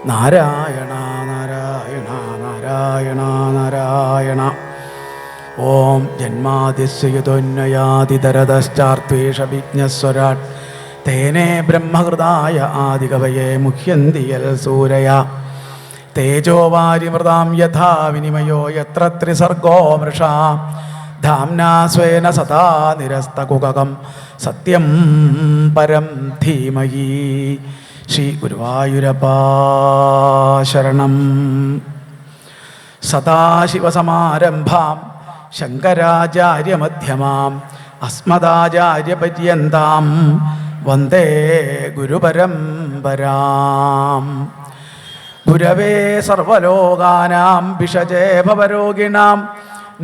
നാരായണ നാരായണ നാരായണ നാരായണ. ഓം ജന്മാതിസ്യതോന്വയാതിതരതശ്ചാർത്തേഷ വിജ്ഞസ്വരാട് തേനേ ബ്രഹ്മഹൃദായ ആദികവയേ മുഹ്യന്തിയൽ സൂരയ തേജോവാരിമൃതാം യഥാ വിനിമയോ യത്ര ത്രിസർഗോ മൃഷാ ധാംനാ സ്വേന സദാ നിരസ്തകുകകം സത്യം പരം ധീമഹി. ശ്രീ ഗുരുവായൂരപ്പാ ശരണം. സദാശിവസമാരംഭാം ശങ്കരാചാര്യമധ്യമാം അസ്മദാചാര്യപര്യന്താം വന്ദേ ഗുരുപരമ്പരാം. ഗുരവേ സർവലോകാനാം ഭിഷജേ ഭവരോഗിണാം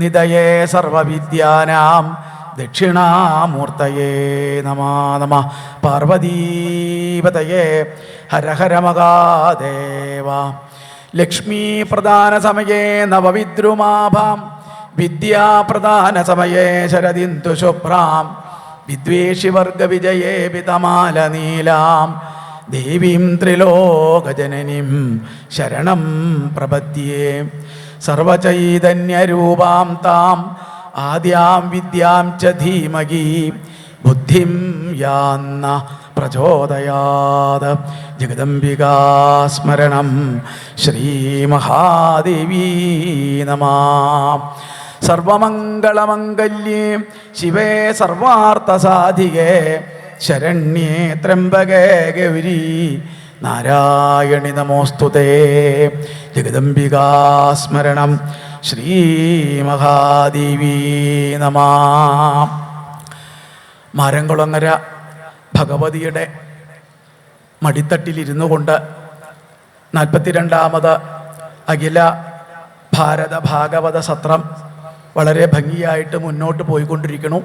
നിധയേ സർവവിദ്യാനാം ദക്ഷിണാമൂർത്തയേ നമോ നമഃ. പാർവതീപതയേ ഹര ഹര മഹാദേവ. ലക്ഷ്മീപ്രദാനസമയേ നവവിദ്രുമാഭാം വിദ്യാപ്രദാനസമയേ ശരദിന്ദുശുഭ്രാം വിദ്വേഷിവർഗവിജയേ പിതമാലനീലാം ദേവീം ത്രിലോകജനനീം ശരണം പ്രപദ്യേ. സർവചൈതന്യരൂപാം താം ആദ്യാം വിദ്യാം ച ധീമഹി ബുദ്ധിം യാന്ന പ്രചോദയാത്. ജഗദംബികാസ്മരണം ശ്രീമഹാദേവീ നമഃ. സർവമംഗളമംഗല്യേ ശിവേ സർവാർത്ഥസാധികേ ശരണ്യേ ത്രംബകേ ഗൗരി നാരായണി നമോസ്തുതേ. ജഗദംബികാസ്മരണം ശ്രീമഹാദേവീ നമഃ. മാരംകുളങ്ങര ഭഗവതിയുടെ മടിത്തട്ടിലിരുന്നു കൊണ്ട് 42ാമത് അഖില ഭാരത ഭാഗവത സത്രം വളരെ ഭംഗിയായിട്ട് മുന്നോട്ട് പോയിക്കൊണ്ടിരിക്കുന്നു.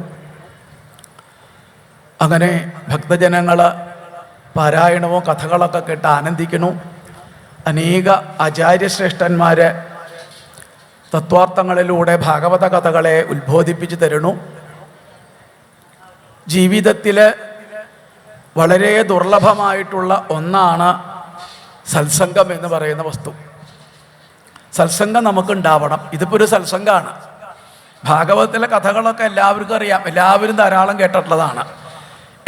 അങ്ങനെ ഭക്തജനങ്ങൾ പാരായണവും കഥകളൊക്കെ കേട്ട് ആനന്ദിക്കുന്നു. അനേക ആചാര്യശ്രേഷ്ഠന്മാർ തത്വാർത്ഥങ്ങളിലൂടെ ഭാഗവത കഥകളെ ഉത്ബോധിപ്പിച്ച് തരുന്നു. ജീവിതത്തിൽ വളരെ ദുർലഭമായിട്ടുള്ള ഒന്നാണ് സത്സംഗം എന്ന് പറയുന്ന വസ്തു. സത്സംഗം നമുക്കുണ്ടാവണം. ഇതിപ്പോൾ ഒരു സത്സംഗമാണ്. ഭാഗവതത്തിലെ കഥകളൊക്കെ എല്ലാവർക്കും അറിയാം, എല്ലാവരും ധാരാളം കേട്ടിട്ടുള്ളതാണ്.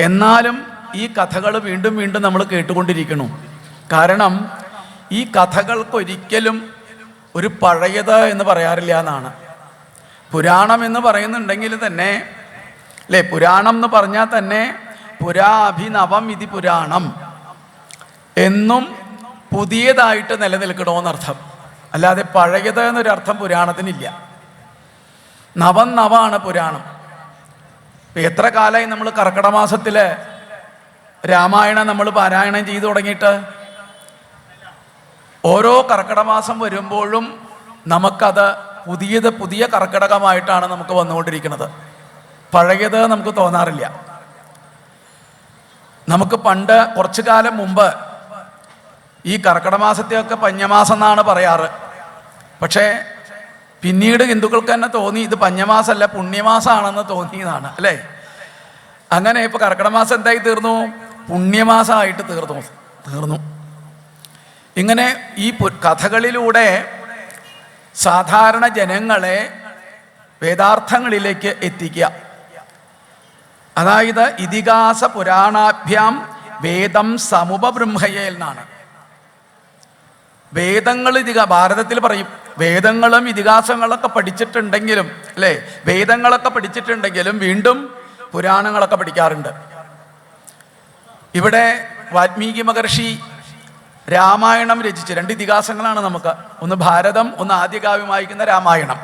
എന്നാലും ഈ കഥകൾ വീണ്ടും വീണ്ടും നമ്മൾ കേട്ടുകൊണ്ടിരിക്കണം. കാരണം ഈ കഥകൾക്കൊരിക്കലും ഒരു പഴയത് എന്ന് പറയാറില്ല എന്നാണ്. പുരാണം എന്ന് പറയുന്നുണ്ടെങ്കിൽ തന്നെ അല്ലേ, പുരാണം എന്ന് പറഞ്ഞാൽ തന്നെ പുരാഭിനവം ഇതി പുരാണം എന്നും പുതിയതായിട്ട് നിലനിൽക്കണമെന്നർത്ഥം. അല്ലാതെ പഴയത് എന്നൊരർത്ഥം പുരാണത്തിനില്ല. നവം നവാണ് പുരാണം. ഇപ്പം എത്ര കാലമായി നമ്മൾ കർക്കിടക മാസത്തിൽ രാമായണം നമ്മൾ പാരായണം ചെയ്തു തുടങ്ങിയിട്ട്? ഓരോ കർക്കിടക മാസം വരുമ്പോഴും നമുക്കത് പുതിയ കർക്കിടകമായിട്ടാണ് നമുക്ക് വന്നുകൊണ്ടിരിക്കുന്നത്. പഴയത് നമുക്ക് തോന്നാറില്ല. നമുക്ക് പണ്ട് കുറച്ചു കാലം മുമ്പ് ഈ കർക്കിടക മാസത്തെയൊക്കെ പഞ്ഞമാസം എന്നാണ് പറയാറ്. പക്ഷേ പിന്നീട് ഹിന്ദുക്കൾക്ക് തന്നെ തോന്നി ഇത് പഞ്ഞമാസമല്ല പുണ്യമാസമാണെന്ന് തോന്നിയതാണ് അല്ലേ. അങ്ങനെ ഇപ്പോൾ കർക്കിടക മാസം എന്തായി തീർന്നു? പുണ്യമാസമായിട്ട് തീർന്നു. ഇങ്ങനെ ഈ കഥകളിലൂടെ സാധാരണ ജനങ്ങളെ വേദാർത്ഥങ്ങളിലേക്ക് എത്തിക്കുക. അതായത് ഇതിഹാസ പുരാണാഭ്യാം വേദം സമുപബൃംഹയേ എന്നാണ്. വേദങ്ങൾ ഭാരതത്തിൽ പറയും വേദങ്ങളും ഇതിഹാസങ്ങളൊക്കെ പഠിച്ചിട്ടുണ്ടെങ്കിലും അല്ലേ, വേദങ്ങളൊക്കെ പഠിച്ചിട്ടുണ്ടെങ്കിലും വീണ്ടും പുരാണങ്ങളൊക്കെ പഠിക്കാറുണ്ട്. ഇവിടെ വാൽമീകി മഹർഷി രാമായണം രചിച്ച് 2 ഇതിഹാസങ്ങളാണ് നമുക്ക്. ഒന്ന് ഭാരതം, ഒന്ന് ആദ്യകാവ്യം വായിക്കുന്ന രാമായണം.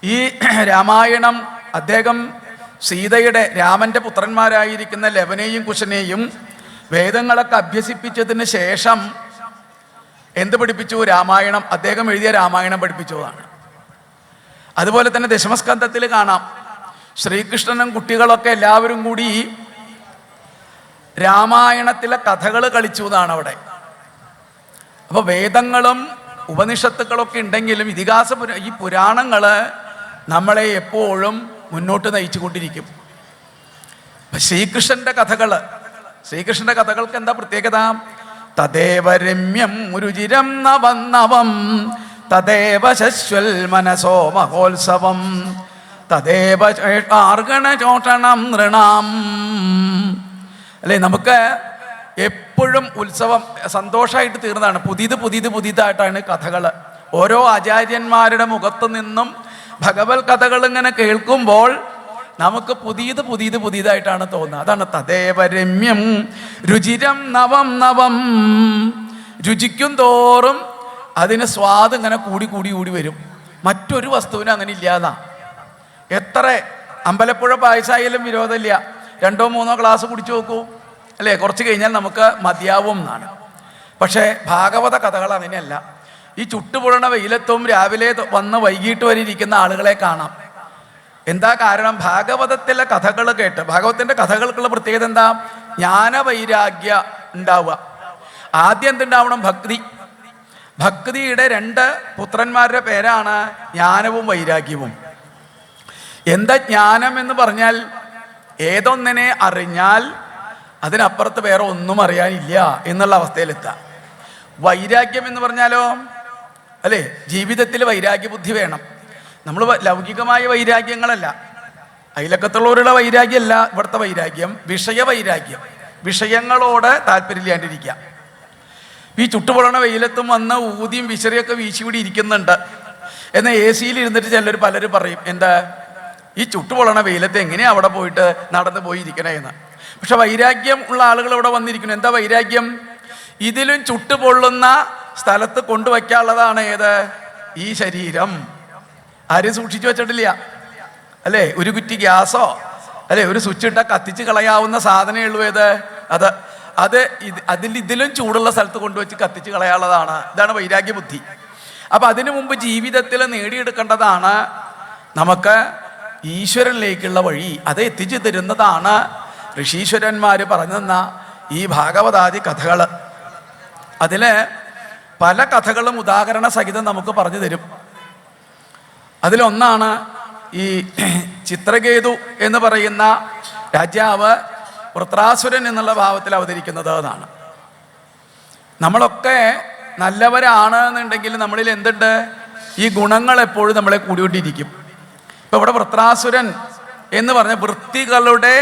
ഈ രാമായണം അദ്ദേഹം സീതയുടെ രാമൻ്റെ പുത്രന്മാരായിരിക്കുന്ന ലവനെയും കുശനെയും വേദങ്ങളൊക്കെ അഭ്യസിപ്പിച്ചതിന് ശേഷം എന്ത് പഠിപ്പിച്ചു? രാമായണം. അദ്ദേഹം എഴുതിയ രാമായണം പഠിപ്പിച്ചതാണ്. അതുപോലെ തന്നെ ദശമസ്കന്ധത്തിൽ കാണാം, ശ്രീകൃഷ്ണനും കുട്ടികളൊക്കെ എല്ലാവരും കൂടി രാമായണത്തിലെ കഥകൾ കളിച്ചു എന്നാണ് അവിടെ. അപ്പോൾ വേദങ്ങളും ഉപനിഷത്തുക്കളൊക്കെ ഉണ്ടെങ്കിലും ഈ പുരാണങ്ങൾ നമ്മളെ എപ്പോഴും മുന്നോട്ട് നയിച്ചു കൊണ്ടിരിക്കും. ശ്രീകൃഷ്ണൻ്റെ കഥകൾക്ക് എന്താ പ്രത്യേകത? തദേവ രമ്യം രുചിരം നവം നവം തദേവ ശശ്വൽ മനസോ മഹോത്സവം തദേവ ആർഗണചോഷണം നൃണാം. അല്ലേ, നമുക്ക് എപ്പോഴും ഉത്സവം സന്തോഷമായിട്ട് തീർന്നതാണ്. പുതിയതായിട്ടാണ് കഥകൾ. ഓരോ ആചാര്യന്മാരുടെ മുഖത്തു നിന്നും ഭഗവത് കഥകൾ ഇങ്ങനെ കേൾക്കുമ്പോൾ നമുക്ക് പുതിയതായിട്ടാണ് തോന്നുന്നത്. അതാണ് തദേവ രമ്യം രുചിരം നവം നവം. രുചിക്കും തോറും അതിന് സ്വാദ് ഇങ്ങനെ കൂടി വരും. മറ്റൊരു വസ്തുവിനും അങ്ങനെ ഇല്ലാതാ. എത്ര അമ്പലപ്പുഴ പായസായാലും വിരോധമില്ല. 2-3 ഗ്ലാസ് കുടിച്ചു നോക്കൂ, അല്ലേ, കുറച്ച് കഴിഞ്ഞാൽ നമുക്ക് മതിയാവും എന്നാണ്. പക്ഷേ ഭാഗവത കഥകൾ അങ്ങനെയല്ല. ഈ ചുട്ടുപൊള്ളണ വെയിലത്തും രാവിലെ വന്ന് വൈകിട്ട് വരെ ഇരിക്കുന്ന ആളുകളെ കാണാം. എന്താ കാരണം? ഭാഗവതത്തിലെ കഥകൾ കേട്ട്. ഭാഗവതത്തിൻ്റെ കഥകൾക്കുള്ള പ്രത്യേകത എന്താ? ജ്ഞാനവൈരാഗ്യ ഉണ്ടാവുക. ആദ്യം എന്തുണ്ടാവണം? ഭക്തിയുടെ 2 പുത്രന്മാരുടെ പേരാണ് ജ്ഞാനവും വൈരാഗ്യവും. എന്താ ജ്ഞാനം എന്ന് പറഞ്ഞാൽ? ഏതൊന്നിനെ അറിഞ്ഞാൽ അതിനപ്പുറത്ത് വേറെ ഒന്നും അറിയാനില്ല എന്നുള്ള അവസ്ഥയിലെത്താം. വൈരാഗ്യം എന്ന് പറഞ്ഞാലോ, അല്ലേ, ജീവിതത്തിൽ വൈരാഗ്യ ബുദ്ധി വേണം. നമ്മൾ ലൗകികമായ വൈരാഗ്യങ്ങളല്ല, അയലക്കത്തുള്ളവരുടെ വൈരാഗ്യമല്ല ഇവിടുത്തെ വൈരാഗ്യം. വിഷയവൈരാഗ്യം, വിഷയങ്ങളോട് താല്പര്യമില്ലാണ്ടിരിക്കുക. ഈ ചുട്ടുപൊള്ളണ വെയിലത്തും വന്ന് ഊതിയും വിശറിയൊക്കെ വീശിവിടെ ഇരിക്കുന്നുണ്ട് എന്നാൽ AC ഇരുന്നിട്ട് പലരും പറയും, എന്താ ഈ ചുട്ടുപൊള്ളണ വെയിലത്ത് എങ്ങനെയാ അവിടെ പോയിട്ട് നടന്നു പോയിരിക്കണേ എന്ന്. പക്ഷെ വൈരാഗ്യം ഉള്ള ആളുകൾ ഇവിടെ വന്നിരിക്കുന്നു. എന്താ വൈരാഗ്യം? ഇതിലും ചുട്ടുപൊള്ളുന്ന സ്ഥലത്ത് കൊണ്ടുവയ്ക്കാനുള്ളതാണ് ഏത്? ഈ ശരീരം. ആരും സൂക്ഷിച്ചു വെച്ചിട്ടില്ല, അല്ലേ? ഒരു കുറ്റി ഗ്യാസോ, അല്ലെ, ഒരു സ്വിച്ച് ഇട്ടാൽ കത്തിച്ച് കളയാവുന്ന സാധനമേ ഉള്ളൂ. ഇതിലും ചൂടുള്ള സ്ഥലത്ത് കൊണ്ടുവച്ച് കത്തിച്ച് കളയാനുള്ളതാണ്. ഇതാണ് വൈരാഗ്യ ബുദ്ധി. അപ്പം അതിനു മുമ്പ് ജീവിതത്തിൽ നേടിയെടുക്കേണ്ടതാണ് നമുക്ക് ഈശ്വരനിലേക്കുള്ള വഴി. അത് എത്തിച്ചു തരുന്നതാണ് ഋഷീശ്വരന്മാർ പറഞ്ഞു തന്ന ഈ ഭാഗവതാദി കഥകൾ. അതിൽ പല കഥകളും ഉദാഹരണ സഹിതം നമുക്ക് പറഞ്ഞു തരും. അതിലൊന്നാണ് ഈ ചിത്രകേതു എന്ന് പറയുന്ന രാജാവ് വൃത്രാസുരൻ എന്നുള്ള ഭാവത്തിൽ അവതരിക്കുന്നത് എന്നാണ്. നമ്മളൊക്കെ നല്ലവരാണ് എന്നുണ്ടെങ്കിൽ നമ്മളിൽ എന്തുണ്ട്? ഈ ഗുണങ്ങൾ എപ്പോഴും നമ്മളെ കൂടിക്കൊണ്ടിരിക്കും. ഇപ്പം ഇവിടെ വൃത്രാസുരൻ എന്ന് പറഞ്ഞ വൃത്തികളുടെ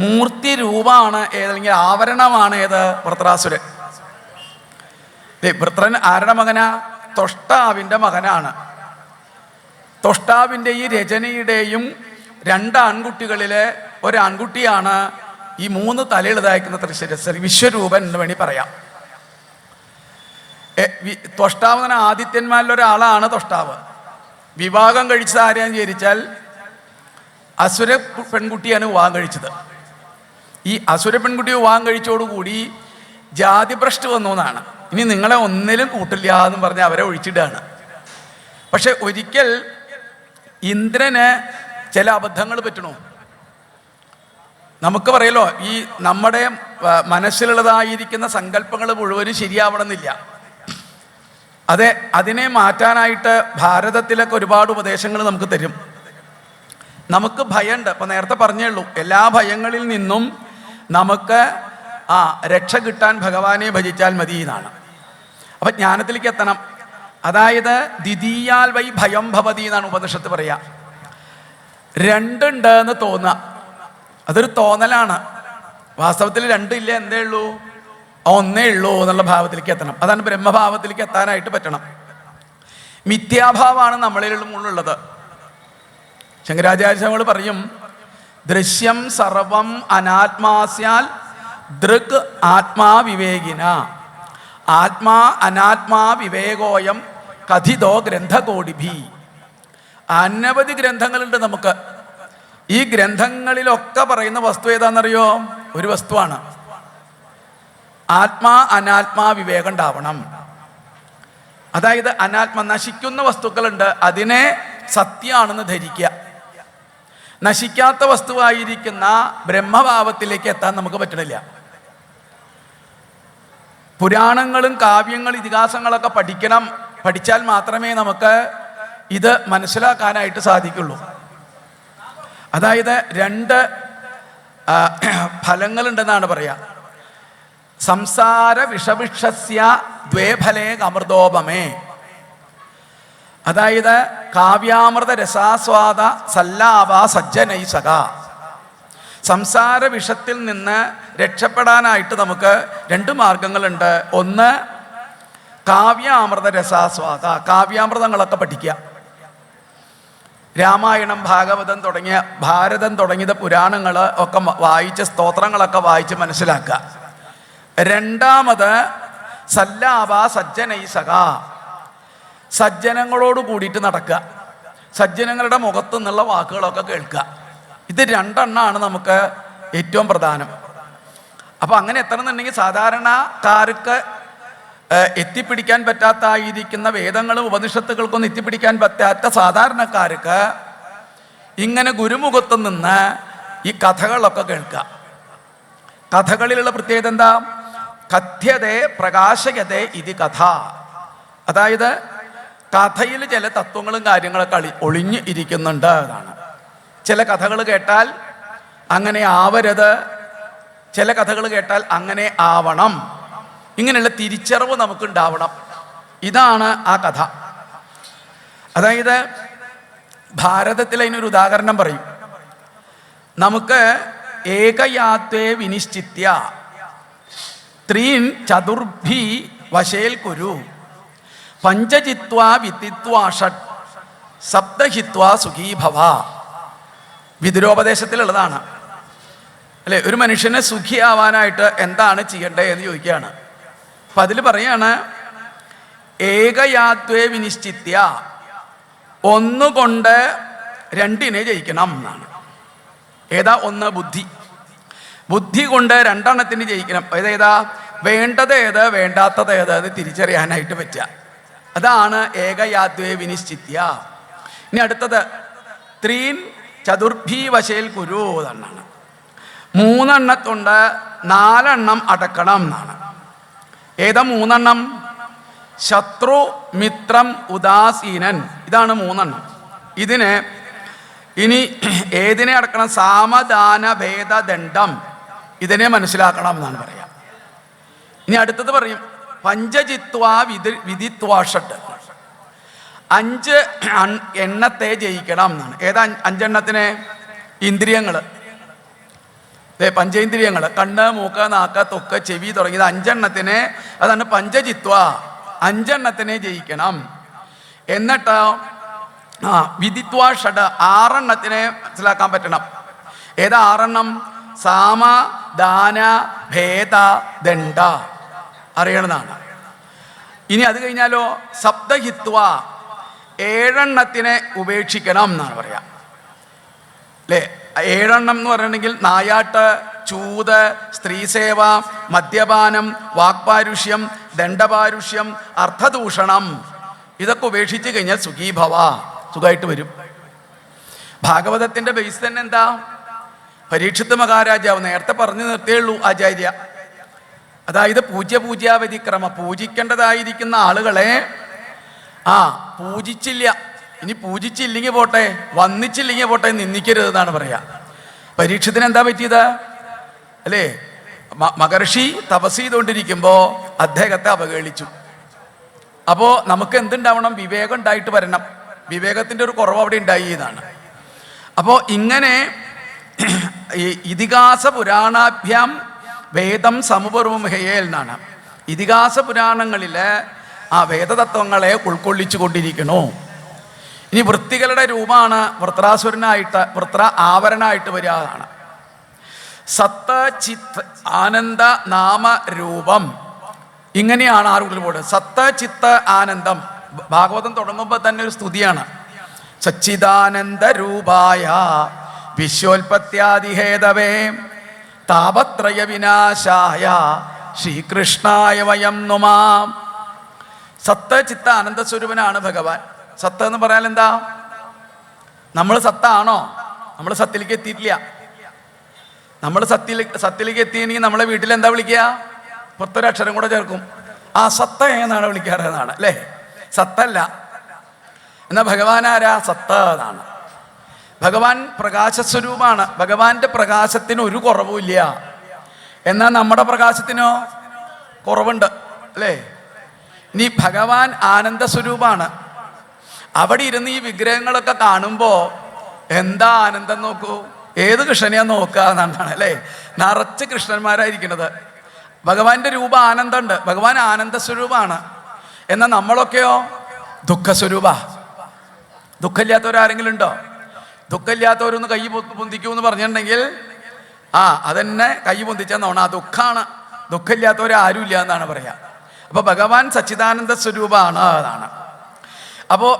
മൂർത്തി രൂപമാണ് ഏതെങ്കിൽ ആവരണമാണ് ഏത്? വൃത്രാസുരൻ. വൃത്രൻ ആരുടെ മകനാ? തൊഷ്ടാവിൻ്റെ മകനാണ്. തൊഷ്ടാവിൻ്റെ ഈ രചനയുടെയും 2 ആൺകുട്ടികളിലെ ഒരാൺകുട്ടിയാണ് ഈ 3 തലയുള്ളതായിരിക്കുന്ന തൃശ്ശൂർ വിശ്വരൂപൻ എന്ന് വേണ്ടി പറയാം. തൊഷ്ടാവ് തന്നെ ആദിത്യന്മാരിലൊരാളാണ് തൊഷ്ടാവ്. വിവാഹം കഴിച്ചത് ആരെയാന്ന് വിചാരിച്ചാൽ അസുര പെൺകുട്ടിയാണ് വിവാഹം കഴിച്ചത്. ഈ അസുര പെൺകുട്ടി വിവാഹം കഴിച്ചോടുകൂടി ജാതിഭ്രഷ്ട് വന്നു എന്നാണ്. ഇനി നിങ്ങളെ ഒന്നിലും കൂട്ടില്ല എന്ന് പറഞ്ഞ് അവരെ ഒഴിച്ചിട്ടാണ്. പക്ഷെ ഒരിക്കൽ ഇന്ദ്രന് ചില അബദ്ധങ്ങൾ പറ്റണു. നമുക്ക് പറയല്ലോ, ഈ നമ്മുടെ മനസ്സിലുള്ളതായിരിക്കുന്ന സങ്കല്പങ്ങൾ മുഴുവനും ശരിയാവണമെന്നില്ല. അതിനെ മാറ്റാനായിട്ട് ഭാരതത്തിലൊക്കെ ഒരുപാട് ഉപദേശങ്ങൾ നമുക്ക് തരും. നമുക്ക് ഭയമുണ്ട്. ഇപ്പം നേരത്തെ പറഞ്ഞേ ഉള്ളൂ, എല്ലാ ഭയങ്ങളിൽ നിന്നും നമുക്ക് രക്ഷ കിട്ടാൻ ഭഗവാനെ ഭജിച്ചാൽ മതി എന്നാണ്. അപ്പം ജ്ഞാനത്തിലേക്ക് എത്തണം. അതായത് ദ്വിതീയാൽ വൈ ഭയം ഭവതി എന്നാണ് ഉപനിഷത്ത് പറയുക. 2 ഉണ്ട് എന്ന് തോന്നുക, അതൊരു തോന്നലാണ്. വാസ്തവത്തിൽ 2 ഇല്ല, എന്തേ ഉള്ളൂ? 1 ഉള്ളൂ എന്നുള്ള ഭാവത്തിലേക്ക് എത്തണം. അതാണ് ബ്രഹ്മഭാവത്തിലേക്ക് എത്താനായിട്ട് പറ്റണം. മിഥ്യാഭാവമാണ് നമ്മളിലുള്ള മുള്ളുള്ളത്. ശങ്കരാചാര്യസ്വാമികൾ പറയും, ദൃശ്യം സർവം അനാത്മാസ്യാൽ ദൃക് ആത്മാ വിവേകിന ആത്മാ അനാത്മാ വിവേകോയം കഥിതോ ഗ്രന്ഥകോടിഭി. അനവധി ഗ്രന്ഥങ്ങളുണ്ട് നമുക്ക്. ഈ ഗ്രന്ഥങ്ങളിലൊക്കെ പറയുന്ന വസ്തു ഏതാണെന്നറിയോ? ഒരു വസ്തുവാണ്. ആത്മാ അനാത്മാ വിവേകം ഉണ്ടാവണം. അതായത് നശിക്കുന്ന വസ്തുക്കളുണ്ട്, അതിനെ സത്യമാണെന്ന് ധരിക്കുക. നശിക്കാത്ത വസ്തുവായിരിക്കുന്ന ബ്രഹ്മഭാവത്തിലേക്ക് എത്താൻ നമുക്ക് പറ്റണില്ല. പുരാണങ്ങളും കാവ്യങ്ങളും ഇതിഹാസങ്ങളൊക്കെ പഠിച്ചാൽ മാത്രമേ നമുക്ക് ഇത് മനസ്സിലാക്കാനായിട്ട് സാധിക്കുള്ളൂ. അതായത് 2 ഫലങ്ങളുണ്ടെന്നാണ് പറയുക. സംസാര വിഷവിഷസ്യ ദ്വേഫലേ അമൃതോപമേ. അതായത് കാവ്യാമൃത രസാസ്വാദ സല്ലാവ സജ്ജനൈസക. സംസാര വിഷത്തിൽ നിന്ന് രക്ഷപ്പെടാനായിട്ട് നമുക്ക് രണ്ട് മാർഗങ്ങളുണ്ട്. ഒന്ന്, കാവ്യാമൃത രസാസ്വാദ, കാവ്യാമൃതങ്ങളൊക്കെ പഠിക്കുക. രാമായണം, ഭാഗവതം തുടങ്ങിയ ഭാരതം തുടങ്ങിയ പുരാണങ്ങൾ ഒക്കെ വായിച്ച്, സ്തോത്രങ്ങളൊക്കെ വായിച്ച് മനസ്സിലാക്കുക. രണ്ടാമത് സല്ലാവ സജ്ജനൈസക, സജ്ജനങ്ങളോട് കൂടിയിട്ട് നടക്കുക, സജ്ജനങ്ങളുടെ മുഖത്തു നിന്നുള്ള വാക്കുകളൊക്കെ കേൾക്കുക. ഇത് രണ്ടെണ്ണമാണ് നമുക്ക് ഏറ്റവും പ്രധാനം. അപ്പം അങ്ങനെ എത്തണമെന്നുണ്ടെങ്കിൽ സാധാരണക്കാർക്ക് എത്തിപ്പിടിക്കാൻ പറ്റാത്തായിരിക്കുന്ന വേദങ്ങളും ഉപനിഷത്തുകൾക്കൊന്നും എത്തിപ്പിടിക്കാൻ പറ്റാത്ത സാധാരണക്കാർക്ക് ഇങ്ങനെ ഗുരുമുഖത്തു നിന്ന് ഈ കഥകളൊക്കെ കേൾക്കുക. കഥകളിലുള്ള പ്രത്യേകത എന്താ? കഥ്യതേ പ്രകാശയതേ ഇത് കഥ. അതായത് കഥയിൽ ചില തത്വങ്ങളും കാര്യങ്ങളൊക്കെ ഒളിഞ്ഞ് ഇരിക്കുന്നുണ്ട്. അതാണ്. ചില കഥകൾ കേട്ടാൽ അങ്ങനെ ആവരുത്, ചില കഥകൾ കേട്ടാൽ അങ്ങനെ ആവണം, ഇങ്ങനെയുള്ള തിരിച്ചറിവ് നമുക്കുണ്ടാവണം. ഇതാണ് ആ കഥ. അതായത് ഭാരതത്തിൽ അതിനൊരു ഉദാഹരണം പറയും. നമുക്ക് ഏകയാത്വേ വിനിശ്ചിത്യ ത്രീൻ ചതുർഭി വശേൽ കുരു പഞ്ചജിത്വാ വിത്തിത്വാ ഷഡ് സപ്തഹിത്വാ സുഖീഭവ. വിദുരോപദേശത്തിലുള്ളതാണ് അല്ലേ. ഒരു മനുഷ്യനെ സുഖിയാവാനായിട്ട് എന്താണ് ചെയ്യേണ്ടത് എന്ന് ചോദിക്കുകയാണ്. അപ്പം അതിൽ പറയാണ്, ഏകയാത്വേ വിനിശ്ചിത്യ, ഒന്നുകൊണ്ട് രണ്ടിനെ ജയിക്കണം എന്നാണ്. ഏതാ? ഒന്ന്, ബുദ്ധി. ബുദ്ധി കൊണ്ട് രണ്ടെണ്ണത്തിന് ജയിക്കണം. ഏതേതാ? വേണ്ടത് ഏത്, വേണ്ടാത്തത് ഏത് എന്ന് തിരിച്ചറിയാനായിട്ട് പറ്റുക. അതാണ് ഏകയാത്വേ വിനിശ്ചിത്യ. ഇനി അടുത്തത് ത്രീൻ ചതുർഭി വശേൽ കുരു എന്നാണ്. മൂന്നെണ്ണത്തുണ്ട് നാലെണ്ണം അടക്കണം എന്നാണ്. ഏതാ മൂന്നെണ്ണം? ശത്രു, മിത്രം, ഉദാസീനൻ. ഇതാണ് മൂന്നെണ്ണം. ഇതിന് ഇനി ഏതിനെ അടക്കണം? സാമദാന ഭേദ ദണ്ഡം. ഇതിനെ മനസ്സിലാക്കണം എന്നാണ് പറയാം. ഇനി അടുത്തത് പറയും പഞ്ചജിത്വാ വിധിത്വാഷട്ട്. 5 എണ്ണത്തെ ജയിക്കണം എന്നാണ്. ഏതാ 5 എണ്ണത്തിന്? ഇന്ദ്രിയങ്ങൾ, പഞ്ചേന്ദ്രിയങ്ങൾ, കണ്ണ്, മൂക്ക്, നാക്ക്, ത്വക്ക്, ചെവി തുടങ്ങിയത് 5 എണ്ണത്തിന്. അതാണ് പഞ്ചജിത്വ. 5 എണ്ണത്തിനെ ജയിക്കണം. എന്നിട്ട് വിധിത്വാ ഷഡ് 6 എണ്ണത്തിനെ മനസ്സിലാക്കാൻ പറ്റണം. ഏതാ 6 എണ്ണം? സാമ, ദാന, ഭേദ, ദണ്ഡ അറിയണമെന്നാണ്. ഇനി അത് കഴിഞ്ഞാലോ സപ്തഹിത്വ 7 എണ്ണത്തിനെ ഉപേക്ഷിക്കണം എന്നാണ് പറയാം അല്ലേ. 7 എണ്ണം എന്ന് പറഞ്ഞിട്ടുണ്ടെങ്കിൽ നായാട്ട്, ചൂത്, സ്ത്രീസേവ, മദ്യപാനം, വാക്പാരുഷ്യം, ദണ്ഡപാരുഷ്യം, അർത്ഥദൂഷണം, ഇതൊക്കെ ഉപേക്ഷിച്ച് കഴിഞ്ഞാൽ സുഖീഭവ, സുഖമായിട്ട് വരും. ഭാഗവതത്തിൻ്റെ ബേസ് തന്നെ എന്താ? പരീക്ഷിത്ത് മഹാരാജാവ് നേരത്തെ പറഞ്ഞു നിർത്തിയുള്ളൂ ആചാര്യ. അതായത് പൂജ്യാവതിക്രമ, പൂജിക്കേണ്ടതായിരിക്കുന്ന ആളുകളെ പൂജിച്ചില്ല, ഇനി പൂജിച്ചില്ലെങ്കിൽ പോട്ടെ, വന്നിച്ചില്ലെങ്കിൽ പോട്ടെ, നിന്ദിക്കരുത് എന്നാണ് പറയാ. പരീക്ഷത്തിന് എന്താ പറ്റിയത് അല്ലേ? മഹർഷി തപസ് ചെയ്തുകൊണ്ടിരിക്കുമ്പോൾ അദ്ദേഹത്തെ അവഹേളിച്ചു. അപ്പോൾ നമുക്ക് എന്തുണ്ടാവണം? വിവേകം ഉണ്ടായിട്ട് വരണം. വിവേകത്തിൻ്റെ ഒരു കുറവ് അവിടെ ഉണ്ടായി എന്നാണ്. അപ്പോൾ ഇങ്ങനെ ഇതിഹാസ പുരാണാഭ്യാം വേദം സമുപർവം ഹേയേൽ എന്നാണ്. ഇതിഹാസ പുരാണങ്ങളിൽ ആ വേദതത്വങ്ങളെ ഉൾക്കൊള്ളിച്ചു കൊണ്ടിരിക്കണു. ഇനി വൃത്തികളുടെ രൂപമാണ് വൃത്രാസുരനായിട്ട് ആവരണമായിട്ട് വരികയാണ്. സത്ത്, ചിത്ത്, ആനന്ദ, നാമ, രൂപം, ഇങ്ങനെയാണ് ആറുകളിൽ. സത്ത്, ചിത്ത്, ആനന്ദം. ഭാഗവതം തുടങ്ങുമ്പോൾ തന്നെ ഒരു സ്തുതിയാണ്. സച്ചിദാനന്ദ രൂപായ വിശ്വോൽപത്യാദിഹേതവേ താപത്രയ വിനാശായ ശ്രീകൃഷ്ണായ വയം നുമാം. സത്ത്, ചിത്ത, ആനന്ദസ്വരൂപനാണ് ഭഗവാൻ. സത്ത് എന്ന് പറയാൻ എന്താ? നമ്മൾ സത്താണോ? നമ്മൾ സത്തിലേക്ക് എത്തിയിട്ടില്ല. നമ്മൾ സത്തിലേക്ക് എത്തിയെങ്കിൽ നമ്മളെ വീട്ടിൽ എന്താ വിളിക്കുക? പുറത്തൊരു അക്ഷരം കൂടെ ചേർക്കും. ആ സത്ത എന്നാണ് വിളിക്കാറ് എന്നാണ് അല്ലേ? സത്തല്ല. എന്നാൽ ഭഗവാൻ ആരാ? സത്ത് എന്നാണ്. ഭഗവാൻ പ്രകാശസ്വരൂപമാണ്. ഭഗവാന്റെ പ്രകാശത്തിന് ഒരു കുറവുമില്ല. എന്നാൽ നമ്മുടെ പ്രകാശത്തിനോ കുറവുണ്ട് അല്ലേ? ഇനി ഭഗവാൻ ആനന്ദ സ്വരൂപാണ്. അവിടെ ഇരുന്ന് ഈ വിഗ്രഹങ്ങളൊക്കെ കാണുമ്പോൾ എന്താ ആനന്ദം നോക്കൂ. ഏത് കൃഷ്ണനെയാ നോക്കുക എന്നാണ് അല്ലേ? നിറച്ച് കൃഷ്ണന്മാരായിരിക്കുന്നത്. ഭഗവാന്റെ രൂപ ആനന്ദമുണ്ട്. ഭഗവാൻ ആനന്ദ സ്വരൂപാണ്. എന്നാൽ നമ്മളൊക്കെയോ ദുഃഖസ്വരൂപ. ദുഃഖമില്ലാത്തവരാരെങ്കിലും ഉണ്ടോ? ദുഃഖമില്ലാത്തവരൊന്ന് കൈ പൊന്തിക്കൂ എന്ന് പറഞ്ഞിട്ടുണ്ടെങ്കിൽ അതെന്നെ കൈ പൊന്തിച്ചെന്നോണം. ആ ദുഃഖമാണ്. ദുഃഖമില്ലാത്തവരാരും ഇല്ല എന്നാണ് പറയുക. അപ്പോൾ ഭഗവാൻ സച്ചിദാനന്ദ സ്വരൂപമാണ്. അതാണ്. അപ്പോൾ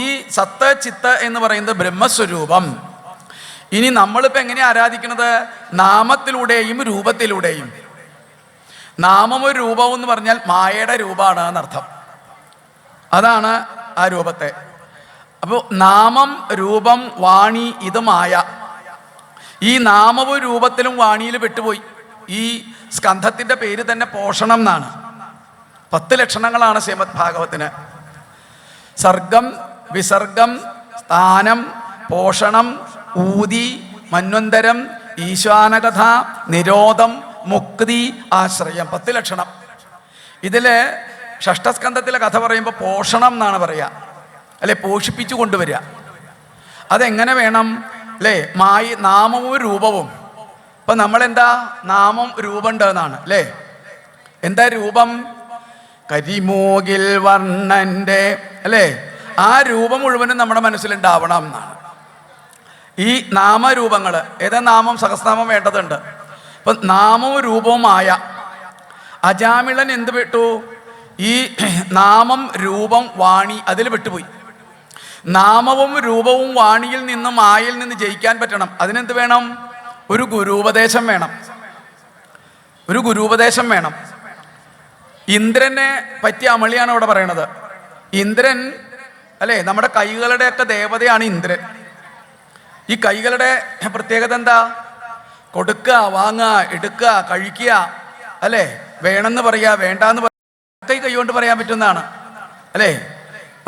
ഈ സത്ത് ചിത്ത് എന്ന് പറയുന്നത് ബ്രഹ്മസ്വരൂപം. ഇനി നമ്മളിപ്പോൾ എങ്ങനെയാണ് ആരാധിക്കുന്നത്? നാമത്തിലൂടെയും രൂപത്തിലൂടെയും. നാമം ഒരു രൂപം എന്ന് പറഞ്ഞാൽ മായയുടെ രൂപമാണ് എന്നർത്ഥം. അതാണ് ആ രൂപത്തെ. അപ്പോൾ നാമം, രൂപം, വാണി, ഇത് മായ. ഈ നാമവും രൂപത്തിലും വാണിയിൽ പെട്ടുപോയി. ഈ സ്കന്ധത്തിൻ്റെ പേര് തന്നെ പോഷണം എന്നാണ്. 10 ലക്ഷണങ്ങളാണ് ശ്രീമദ് ഭാഗവത്തിന്. സർഗം, വിസർഗം, സ്ഥാനം, പോഷണം, ഊതി, മന്വന്തരം, ഈശാനകഥ, നിരോധം, മുക്തി, ആശ്രയം. 10 ലക്ഷണം. ഇതിൽ ഷഷ്ഠസ്കന്ധത്തിലെ കഥ പറയുമ്പോൾ പോഷണം എന്നാണ് പറയുക, അല്ലെ? പോഷിപ്പിച്ചു കൊണ്ടുവരിക. അതെങ്ങനെ വേണം അല്ലേ? നാമവും രൂപവും. ഇപ്പം നമ്മളെന്താ നാമം രൂപമുണ്ട് എന്നാണ് അല്ലേ? എന്താ രൂപം? കരിമൂകിൽ വർണ്ണൻ്റെ അല്ലേ? ആ രൂപം മുഴുവനും നമ്മുടെ മനസ്സിലുണ്ടാവണം എന്നാണ്. ഈ നാമരൂപങ്ങൾ ഏതാ? നാമം സഹസ്രനാമം വേണ്ടതുണ്ട്. ഇപ്പം നാമവും രൂപവുമായ അജാമിളൻ എന്ത് വിട്ടു? ഈ നാമം, രൂപം, വാണി അതിൽ വിട്ടുപോയി. നാമവും രൂപവും വാണിയിൽ നിന്നും മായയിൽ നിന്ന് ജയിക്കാൻ പറ്റണം. അതിനെന്ത് വേണം? ഒരു ഗുരുപദേശം വേണം. ഒരു ഗുരുപദേശം വേണം. ഇന്ദ്രനെ പറ്റിയ അമളിയാണ് ഇവിടെ പറയണത്. ഇന്ദ്രൻ അല്ലേ? നമ്മുടെ കൈകളുടെയൊക്കെ ദേവതയാണ് ഇന്ദ്രൻ. ഈ കൈകളുടെ പ്രത്യേകത എന്താ? കൊടുക്കുക, വാങ്ങുക, എടുക്കുക, കഴിക്കുക അല്ലേ? വേണമെന്ന് പറയുക, വേണ്ടാന്ന് പറയുക, കൈ കൊണ്ട് പറയാൻ പറ്റുന്നതാണ് അല്ലേ?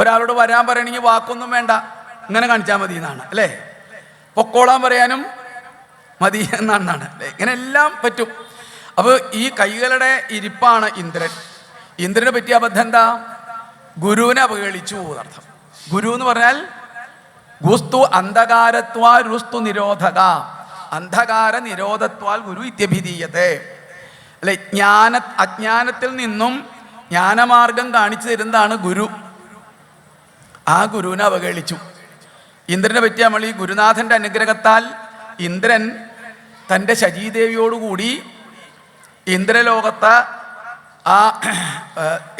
ഒരാളോട് വരാൻ പറയണമെങ്കിൽ വാക്കൊന്നും വേണ്ട, ഇങ്ങനെ കാണിച്ചാൽ മതി എന്നാണ് അല്ലേ? പൊക്കോളാൻ പറയാനും മതി എന്നാണ് അല്ലേ? ഇങ്ങനെ എല്ലാം പറ്റും. അപ്പോൾ ഈ കൈകളുടെ ഇരിപ്പാണ് ഇന്ദ്രൻ. ഇന്ദ്രനെ പറ്റിയ അബദ്ധം എന്താ? ഗുരുവിനെ അവഹേളിച്ചു എന്നർത്ഥം. ഗുരു എന്ന് പറഞ്ഞാൽ ഗുസ്തു അന്ധകാരത്വാ രുസ്തു നിരോധക. അന്ധകാര നിരോധത്വാൽ ഗുരു ഇത്യഭിധീയത്തെ അല്ലെ? അജ്ഞാനത്തിൽ നിന്നും ജ്ഞാനമാർഗം കാണിച്ചു തരുന്നതാണ് ഗുരു. ആ ഗുരുവിനെ അവഹേളിച്ചു. ഇന്ദ്രനെ പറ്റിയ നമ്മൾ ഈ ഗുരുനാഥൻ്റെ അനുഗ്രഹത്താൽ ഇന്ദ്രൻ തൻ്റെ ശചീദേവിയോടുകൂടി ഇന്ദ്രലോകത്ത്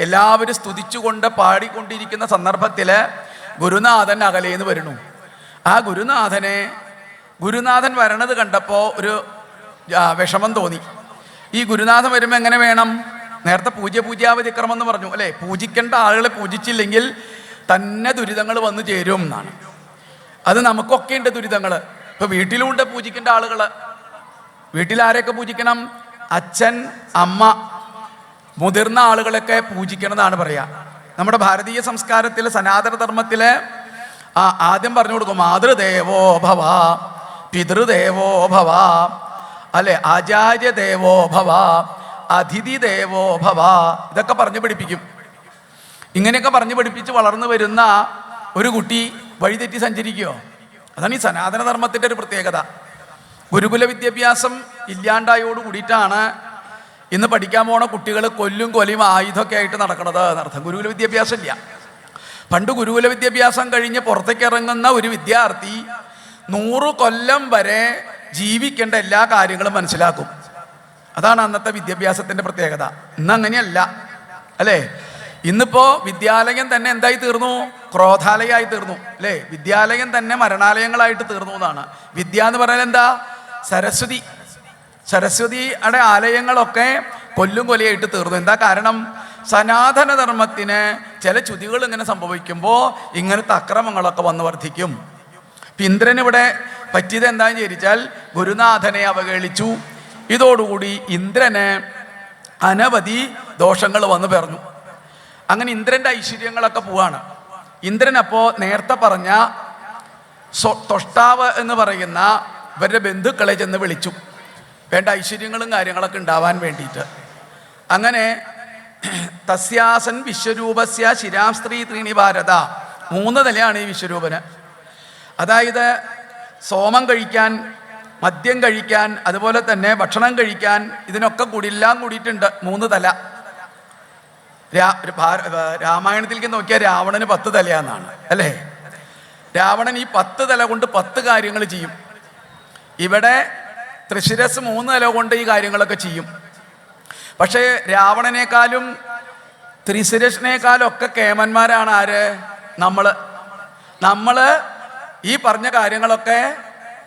എല്ലാവരും സ്തുതിച്ചുകൊണ്ട് പാടിക്കൊണ്ടിരിക്കുന്ന സന്ദർഭത്തിൽ ഗുരുനാഥൻ അകലേന്ന് വരുന്നു. ആ ഗുരുനാഥൻ വരണത് കണ്ടപ്പോൾ ഒരു വിഷമം തോന്നി. ഈ ഗുരുനാഥൻ വരുമ്പോൾ എങ്ങനെ വേണം? നേരത്തെ പൂജ്യാവതിക്രമം എന്ന് പറഞ്ഞു അല്ലേ? പൂജിക്കേണ്ട ആളുകളെ പൂജിച്ചില്ലെങ്കിൽ തന്നെ ദുരിതങ്ങൾ വന്നു ചേരും എന്നാണ്. അത് നമുക്കൊക്കെ ഉണ്ട് ദുരിതങ്ങൾ. ഇപ്പോൾ വീട്ടിലുമുണ്ട് പൂജിക്കേണ്ട ആളുകൾ. വീട്ടിലാരെയൊക്കെ പൂജിക്കണം? അച്ഛൻ, അമ്മ, മുതിർന്ന ആളുകളൊക്കെ പൂജിക്കണം എന്നാണ് പറയുക. നമ്മുടെ ഭാരതീയ സംസ്കാരത്തിൽ, സനാതന ധർമ്മത്തിൽ ആദ്യം പറഞ്ഞു കൊടുക്കും മാതൃദേവോ ഭവ, പിതൃദേവോ ഭവ അല്ലെ, ആചാര്യദേവോ ഭവ, അതിഥി ദേവോ ഭവ. ഇതൊക്കെ പറഞ്ഞു പഠിപ്പിക്കും. ഇങ്ങനെയൊക്കെ പറഞ്ഞു പഠിപ്പിച്ച് വളർന്നു വരുന്ന ഒരു കുട്ടി വഴിതെറ്റി സഞ്ചരിക്കുമോ? അതാണ് ഈ സനാതനധർമ്മത്തിൻ്റെ ഒരു പ്രത്യേകത. ഗുരുകുല വിദ്യാഭ്യാസം ഇല്ലാണ്ടായോട് കൂടിയിട്ടാണ് ഇന്ന് പഠിക്കാൻ പോണ കുട്ടികൾ കൊല്ലും കൊലയും ആയുധമൊക്കെ ആയിട്ട് നടക്കുന്നത് എന്നർത്ഥം. ഗുരുകുല വിദ്യാഭ്യാസം ഇല്ല. പണ്ട് ഗുരുകുല വിദ്യാഭ്യാസം കഴിഞ്ഞ് പുറത്തേക്ക് ഇറങ്ങുന്ന ഒരു വിദ്യാർത്ഥി 100 കൊല്ലം വരെ ജീവിക്കേണ്ട എല്ലാ കാര്യങ്ങളും മനസ്സിലാക്കും. അതാണ് അന്നത്തെ വിദ്യാഭ്യാസത്തിൻ്റെ പ്രത്യേകത. ഇന്ന് അങ്ങനെയല്ല അല്ലേ? ഇന്നിപ്പോൾ വിദ്യാലയം തന്നെ എന്തായി തീർന്നു? ക്രോധാലയമായി തീർന്നു അല്ലേ? വിദ്യാലയം തന്നെ മരണാലയങ്ങളായിട്ട് തീർന്നു എന്നാണ്. വിദ്യ എന്ന് പറഞ്ഞാൽ എന്താ? സരസ്വതിയുടെ ആലയങ്ങളൊക്കെ കൊല്ലും കൊലയായിട്ട് തീർന്നു. എന്താ കാരണം? സനാതനധർമ്മത്തിന് ചില ചുതികൾ ഇങ്ങനെ സംഭവിക്കുമ്പോൾ ഇങ്ങനത്തെ അക്രമങ്ങളൊക്കെ വന്ന് വർദ്ധിക്കും. ഇന്ദ്രനിവിടെ പറ്റിയത് എന്താണെന്ന് ചോദിച്ചാൽ ഗുരുനാഥനെ അവഹേളിച്ചു. ഇതോടുകൂടി ഇന്ദ്രന് അനവധി ദോഷങ്ങൾ വന്നു പറഞ്ഞു. അങ്ങനെ ഇന്ദ്രൻ്റെ ഐശ്വര്യങ്ങളൊക്കെ പോവാണ്. ഇന്ദ്രൻ അപ്പോൾ നേരത്തെ പറഞ്ഞ തൊഷ്ടാവ് എന്ന് പറയുന്ന ഇവരുടെ ബന്ധുക്കളെ ചെന്ന് വിളിച്ചു, വേണ്ട ഐശ്വര്യങ്ങളും കാര്യങ്ങളൊക്കെ ഉണ്ടാവാൻ വേണ്ടിയിട്ട്. അങ്ങനെ തസ്യാസൻ വിശ്വരൂപസ്യ ശിരാം സ്ത്രീ ത്രീണി ഭാരത. 3 തലയാണ് ഈ വിശ്വരൂപന്. അതായത് സോമം കഴിക്കാൻ, മദ്യം കഴിക്കാൻ, അതുപോലെ തന്നെ ഭക്ഷണം കഴിക്കാൻ, ഇതിനൊക്കെ കൂടി എല്ലാം കൂടിയിട്ടുണ്ട് 3 തല. രാമായണത്തിലേക്ക് നോക്കിയാൽ രാവണന് 10 തലയാന്നാണ് അല്ലേ? രാവണൻ ഈ 10 തല കൊണ്ട് 10 കാര്യങ്ങൾ ചെയ്യും. ഇവിടെ തൃശിരസ് 3 തല കൊണ്ട് ഈ കാര്യങ്ങളൊക്കെ ചെയ്യും. പക്ഷേ രാവണനേക്കാളും ത്രിശിരസിനേക്കാളും ഒക്കെ കേമന്മാരാണ് ആര്? നമ്മള് ഈ പറഞ്ഞ കാര്യങ്ങളൊക്കെ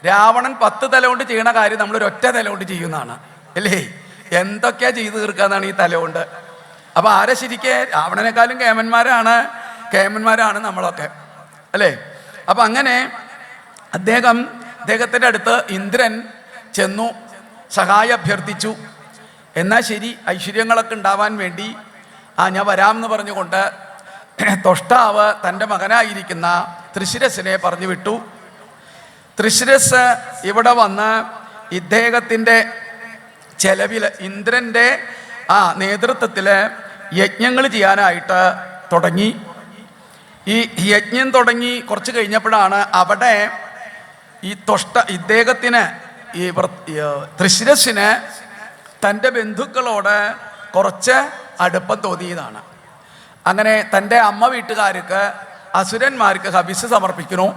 രാവണൻ 10 തല കൊണ്ട് ചെയ്യണ കാര്യം നമ്മൾ ഒരൊറ്റ തല കൊണ്ട് ചെയ്യുന്നതാണ് അല്ലേ? എന്തൊക്കെയാ ചെയ്തു തീർക്കാന്നാണ് ഈ തല കൊണ്ട്. അപ്പൊ ആരെ ശരിക്ക് രാവണനേക്കാളും കേമന്മാരാണ് നമ്മളൊക്കെ അല്ലേ? അപ്പൊ അങ്ങനെ അദ്ദേഹത്തിൻ്റെ അടുത്ത് ഇന്ദ്രൻ ചെന്നു, സഹായം അഭ്യർത്ഥിച്ചു. എന്നാൽ ശരി, ഐശ്വര്യങ്ങളൊക്കെ ഉണ്ടാവാൻ വേണ്ടി ഞാൻ വരാമെന്ന് പറഞ്ഞുകൊണ്ട് തൊഷ്ടാവ് തൻ്റെ മകനായിരിക്കുന്ന തൃശിരസിനെ പറഞ്ഞു വിട്ടു. തൃശിരസ് ഇവിടെ വന്ന് ഇദ്ദേഹത്തിൻ്റെ ചെലവിൽ ഇന്ദ്രൻ്റെ നേതൃത്വത്തിൽ യജ്ഞങ്ങൾ ചെയ്യാനായിട്ട് തുടങ്ങി. ഈ യജ്ഞം തുടങ്ങി കുറച്ച് കഴിഞ്ഞപ്പോഴാണ് അവിടെ ഈ ഇദ്ദേഹത്തിന് ഈ തൃശിരസിന് തൻ്റെ ബന്ധുക്കളോട് കുറച്ച് അടുപ്പം തോന്നിയതാണ്. അങ്ങനെ തൻ്റെ അമ്മ വീട്ടുകാർക്ക്, അസുരന്മാർക്ക് ഹവിസ് സമർപ്പിക്കുന്നു.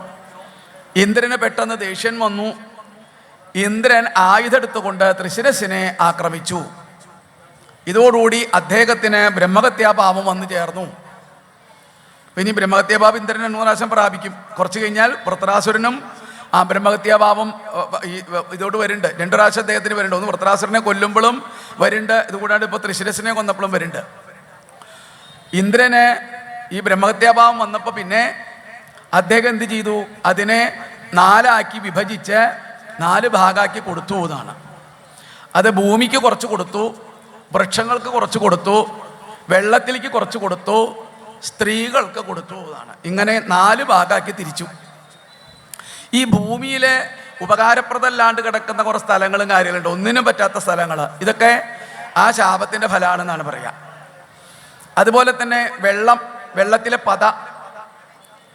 ഇന്ദ്രന് പെട്ടെന്ന് ദേഷ്യം വന്നു. ഇന്ദ്രൻ ആയുധെടുത്തുകൊണ്ട് തൃശിരസിനെ ആക്രമിച്ചു. ഇതോടുകൂടി അദ്ദേഹത്തിന് ബ്രഹ്മഹത്യാപാപം വന്നു ചേർന്നു. ഇനി ബ്രഹ്മഹത്യാപാപം ഇന്ദ്രൻ 3 പ്രാവശ്യം പ്രാപിക്കും. കുറച്ച് കഴിഞ്ഞാൽ വൃത്രാസുരനും ബ്രഹ്മഹത്യാപാപം ഇതോട് വരുന്നുണ്ട്. 2 പ്രാവശ്യം അദ്ദേഹത്തിന് വരുന്നുണ്ട്. ഒന്ന് വൃത്രാസുരനെ കൊല്ലുമ്പോഴും വരുന്നുണ്ട്, ഇതുകൂടാണ്ട് ഇപ്പോൾ തൃശിരസിനെ കൊന്നപ്പോഴും വരുന്നുണ്ട്. ഇന്ദ്രന് ഈ ബ്രഹ്മഹത്യാപാപം വന്നപ്പോൾ പിന്നെ അദ്ദേഹം എന്ത് ചെയ്തു? അതിനെ 4 ആക്കി വിഭജിച്ച് 4 ഭാഗമാക്കി കൊടുത്തു എന്നാണ്. അത് ഭൂമിക്ക് കുറച്ച് കൊടുത്തു, വൃക്ഷങ്ങൾക്ക് കുറച്ച് കൊടുത്തു, വെള്ളത്തിലേക്ക് കുറച്ച് കൊടുത്തു, സ്ത്രീകൾക്ക് കൊടുത്തു എന്നാണ്. ഇങ്ങനെ 4 ഭാഗമാക്കി തിരിച്ചു. ഈ ഭൂമിയിലെ ഉപകാരപ്രദമല്ലാണ്ട് കിടക്കുന്ന കുറേ സ്ഥലങ്ങളും കാര്യങ്ങളുണ്ട്, ഒന്നിനും പറ്റാത്ത സ്ഥലങ്ങൾ. ഇതൊക്കെ ആ ശാപത്തിൻ്റെ ഫലമാണെന്നാണ് പറയുക. അതുപോലെ തന്നെ വെള്ളത്തിലെ പത,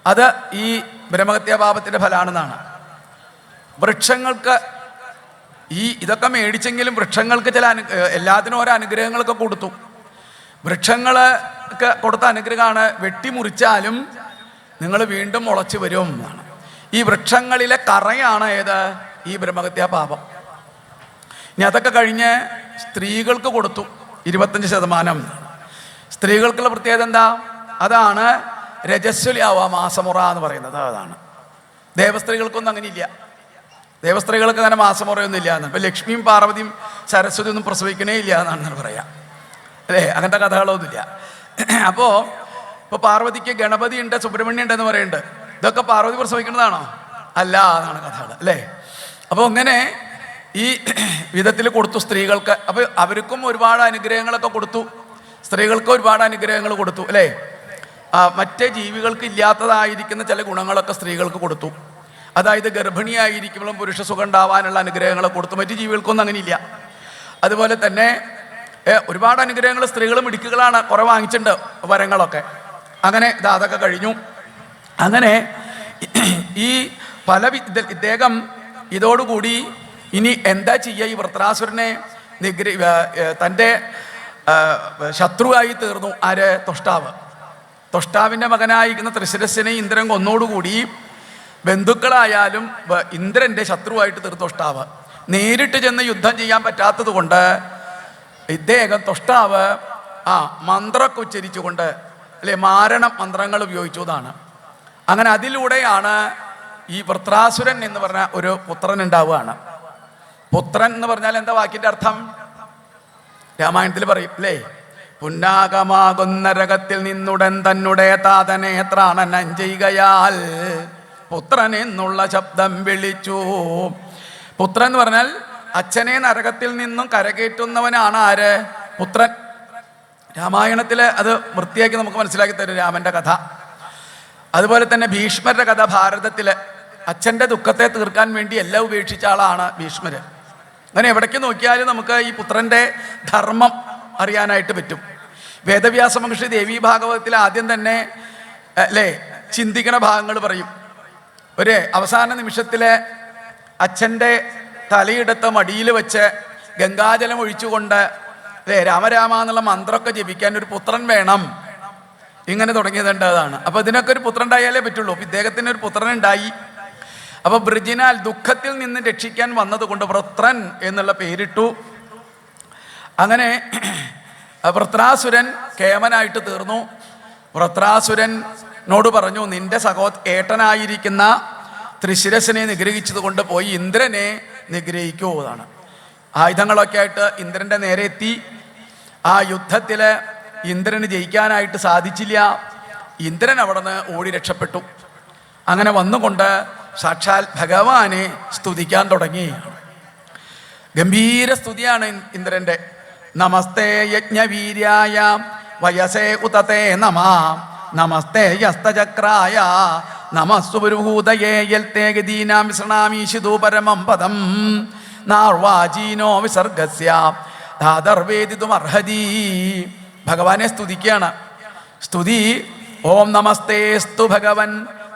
അത് ഈ ബ്രഹ്മഹത്യാപാപത്തിൻ്റെ ഫലമാണെന്നാണ്. വൃക്ഷങ്ങൾക്ക് ഇതൊക്കെ മേടിച്ചെങ്കിലും വൃക്ഷങ്ങൾക്ക് ചില എല്ലാത്തിനും ഓരോ അനുഗ്രഹങ്ങളൊക്കെ കൊടുത്തു. വൃക്ഷങ്ങൾക്ക് കൊടുത്ത അനുഗ്രഹമാണ് വെട്ടിമുറിച്ചാലും നിങ്ങൾ വീണ്ടും മുളച്ച് വരും എന്നാണ്. ഈ വൃക്ഷങ്ങളിലെ കറയാണ് ഏത്? ഈ ബ്രഹ്മഹത്യാപാപം. ഇനി അതൊക്കെ കഴിഞ്ഞ് സ്ത്രീകൾക്ക് കൊടുത്തു 25%. സ്ത്രീകൾക്കുള്ള പ്രത്യേകത എന്താ? അതാണ് രജസ്വലിയാവുക, മാസമുറ എന്ന് പറയുന്നത്. അതാണ്. ദേവസ്ത്രീകൾക്കൊന്നും അങ്ങനെ ഇല്ല. ദേവസ്ത്രീകൾക്ക് അങ്ങനെ മാസമുറയൊന്നും ഇല്ല എന്നാണ്. ഇപ്പം ലക്ഷ്മിയും പാർവതിയും സരസ്വതി ഒന്നും പ്രസവിക്കണേ ഇല്ല എന്നാണ് പറയാം അല്ലേ? അങ്ങനത്തെ കഥകളൊന്നുമില്ല. ഇപ്പോൾ പാർവതിക്ക് ഗണപതി ഉണ്ട്, സുബ്രഹ്മണ്യം ഉണ്ടെന്ന് പറയുന്നുണ്ട്. ഇതൊക്കെ പാർവതി പ്രസവിക്കുന്നതാണോ? അല്ല എന്നാണ് കഥകൾ അല്ലേ? അപ്പോൾ അങ്ങനെ ഈ വിധത്തിൽ കൊടുത്തു സ്ത്രീകൾക്ക്. അപ്പോൾ അവർക്കും ഒരുപാട് അനുഗ്രഹങ്ങളൊക്കെ കൊടുത്തു, സ്ത്രീകൾക്ക് ഒരുപാട് അനുഗ്രഹങ്ങൾ കൊടുത്തു അല്ലേ? മറ്റേ ജീവികൾക്ക് ഇല്ലാത്തതായിരിക്കുന്ന ചില ഗുണങ്ങളൊക്കെ സ്ത്രീകൾക്ക് കൊടുത്തു. അതായത് ഗർഭിണിയായിരിക്കുമ്പോഴും പുരുഷ സുഖം ഉണ്ടാവാനുള്ള അനുഗ്രഹങ്ങൾ കൊടുത്തു. മറ്റു ജീവികൾക്കൊന്നും അങ്ങനെ ഇല്ല. അതുപോലെ തന്നെ ഒരുപാട് അനുഗ്രഹങ്ങൾ സ്ത്രീകളും മിടുക്കുകളാണ്, കുറേ വാങ്ങിച്ചിട്ടുണ്ട് വരങ്ങളൊക്കെ. അങ്ങനെ അതൊക്കെ കഴിഞ്ഞു. അങ്ങനെ ഈ ഇദ്ദേഹം ഇതോടുകൂടി ഇനി എന്താ ചെയ്യുക? ഈ വൃത്രാസുരനെ തൻ്റെ ശത്രുവായി തീർന്നു. ആര്? തൊഷ്ടാവിൻ്റെ മകനായിരിക്കുന്ന തൃശിരസിനെ ഇന്ദ്രൻ കൊന്നോടുകൂടി ബന്ധുക്കളായാലും ഇന്ദ്രൻ്റെ ശത്രുവായിട്ട് തീർന്നു തൊഷ്ടാവ്. നേരിട്ട് ചെന്ന് യുദ്ധം ചെയ്യാൻ പറ്റാത്തത് കൊണ്ട് ഇദ്ദേഹം തൊഷ്ടാവ് മന്ത്രമൊക്കെ ഉച്ചരിച്ചുകൊണ്ട് അല്ലെ മാരണ മന്ത്രങ്ങൾ ഉപയോഗിച്ചതാണ്. അങ്ങനെ അതിലൂടെയാണ് ഈ വൃത്രാസുരൻ എന്ന് പറഞ്ഞ ഒരു പുത്രൻ ഉണ്ടാവുകയാണ്. പുത്രൻ എന്ന് പറഞ്ഞാൽ എന്താ വാക്കിൻ്റെ അർത്ഥം? രാമായണത്തിൽ പറയും അല്ലേ? പുന്നാകമാകുന്ന രകത്തിൽ നിന്നുടൻ തന്നെ താതനെ ത്രാണനം ചെയ്യുകയാൽ പുത്രൻ എന്നുള്ള ശബ്ദം വിളിച്ചു. പുത്രൻ എന്ന് പറഞ്ഞാൽ അച്ഛനെ നരകത്തിൽ നിന്നും കരകയറ്റുന്നവനാണ് ആര്? പുത്രൻ. രാമായണത്തിൽ അത് വൃത്തിയാക്കി നമുക്ക് മനസ്സിലാക്കി തരും രാമൻ്റെ കഥ. അതുപോലെ തന്നെ ഭീഷ്മരുടെ കഥ ഭാരതത്തിൽ അച്ഛൻ്റെ ദുഃഖത്തെ തീർക്കാൻ വേണ്ടി എല്ലാം ഉപേക്ഷിച്ച ആളാണ് ഭീഷ്മർ. അങ്ങനെ എവിടേക്ക് നോക്കിയാലും നമുക്ക് ഈ പുത്രൻ്റെ ധർമ്മം അറിയാനായിട്ട് പറ്റും. വേദവ്യാസ മഹർഷി ദേവീ ഭാഗവതത്തിൽ ആദ്യം തന്നെ അല്ലേ ചിന്തിക്കണ ഭാഗങ്ങൾ പറയും. ഒരു അവസാന നിമിഷത്തിലെ അച്ഛൻ്റെ തലയെടുത്ത് മടിയിൽ വെച്ച് ഗംഗാജലം ഒഴിച്ചുകൊണ്ട് അല്ലേ രാമരാമ എന്നുള്ള മന്ത്രമൊക്കെ ജപിക്കാൻ ഒരു പുത്രൻ വേണം, ഇങ്ങനെ തുടങ്ങിയതുണ്ട്. അതാണ്. അപ്പോൾ ഇതിനൊക്കെ ഒരു പുത്രൻ ഉണ്ടായാലേ പറ്റുള്ളൂ. അപ്പോൾ ഇദ്ദേഹത്തിന് ഒരു പുത്രൻ ഉണ്ടായി. അപ്പോൾ ബ്രിജിനാൽ ദുഃഖത്തിൽ നിന്ന് രക്ഷിക്കാൻ വന്നതുകൊണ്ട് വൃത്രൻ എന്നുള്ള പേരിട്ടു. അങ്ങനെ വൃത്രാസുരൻ കേമനായിട്ട് തീർന്നു. വൃത്രാസുരനോട് പറഞ്ഞു, നിന്റെ ഏട്ടനായിരിക്കുന്ന ത്രിശിരസിനെ നിഗ്രഹിച്ചത് കൊണ്ട് പോയി ഇന്ദ്രനെ നിഗ്രഹിക്കൂ എന്നാണ്. ആയുധങ്ങളൊക്കെ ആയിട്ട് ഇന്ദ്രൻ്റെ നേരെ എത്തി. ആ യുദ്ധത്തിൽ ഇന്ദ്രന് ജയിക്കാനായിട്ട് സാധിച്ചില്ല. ഇന്ദ്രൻ അവിടെ നിന്ന് ഓടി രക്ഷപ്പെട്ടു. അങ്ങനെ വന്നുകൊണ്ട് സാക്ഷാൽ ഭഗവാനെ സ്തുതിക്കാൻ തുടങ്ങി. ഗംഭീര സ്തുതിയാണ് ഇന്ദ്രൻ്റെ. നമസ്തേ യജ്ഞവീര്യായ വയസേ ഉതതേ നമഃ, നമസ്തേ യസ്തചക്രായ നമസ്സുപുരുഭൂതയേ യൽത്തേ ഗതീനാം വിശ്രണാമീശിതു പരമം പദം നാർവാചീനോ വിസർഗസ്യ ധാതർവേദിതുമർഹതി. ഭഗവാനെ സ്തുതിക്കുകയാണ്. സ്തുതി ഓം നമസ്തേസ്തു ഭഗവൻ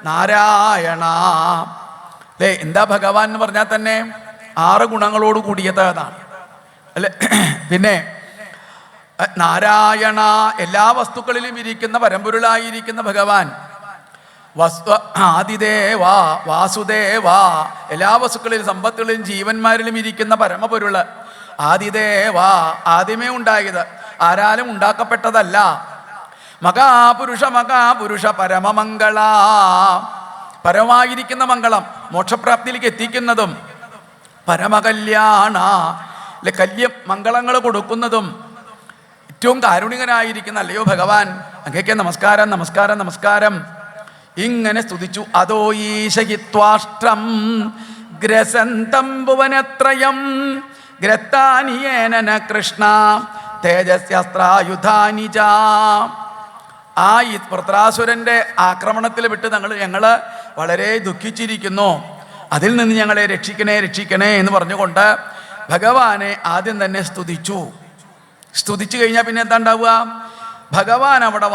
നാരായണ. അല്ലേ, എന്താ ഭഗവാൻ എന്ന് പറഞ്ഞാൽ തന്നെ 6 ഗുണങ്ങളോട് കൂടിയത് അതാണ് അല്ലേ. പിന്നെ നാരായണ, എല്ലാ വസ്തുക്കളിലും ഇരിക്കുന്ന പരമ്പൊരുളായിരിക്കുന്ന ഭഗവാൻ. ആദിദേവ വാസുദേവ, എല്ലാ വസ്തുക്കളിലും സമ്പത്തുകളിലും ജീവന്മാരിലും ഇരിക്കുന്ന പരമപൊരുള്. ആദിദേവ, ആദ്യമേ ഉണ്ടായത്, ആരാലും ഉണ്ടാക്കപ്പെട്ടതല്ല. മഹാപുരുഷ പരമമംഗള, പരമായിരിക്കുന്ന മംഗളം, മോക്ഷപ്രാപ്തിയിലേക്ക് എത്തിക്കുന്നതും. പരമകല്യാണ, കല്യം മംഗളങ്ങൾ കൊടുക്കുന്നതും. ഏറ്റവും കാരുണികനായിരിക്കുന്ന അല്ലയോ ഭഗവാൻ, അങ്ങേക്ക് നമസ്കാരം നമസ്കാരം നമസ്കാരം. ഇങ്ങനെ സ്തുതിച്ചു. അതോ ഈശഹിത്വാഷ്ടം ഗ്രസന്തം ഭുവനത്രയം ഗ്രത്താനിയേന കൃഷ്ണ തേജസ്യസ്ത്രായുധാനി ച. ആ വൃത്രാസുരൻ്റെ ആക്രമണത്തിൽ വിട്ട് ഞങ്ങൾ വളരെ ദുഃഖിച്ചിരിക്കുന്നു. അതിൽ നിന്ന് ഞങ്ങളെ രക്ഷിക്കണേ രക്ഷിക്കണേ എന്ന് പറഞ്ഞുകൊണ്ട് ഭഗവാനെ ആദ്യം തന്നെ സ്തുതിച്ചു. സ്തുതിച്ചു കഴിഞ്ഞാൽ പിന്നെ എന്താ ഉണ്ടാവുക? ഭഗവാൻ അവിടെ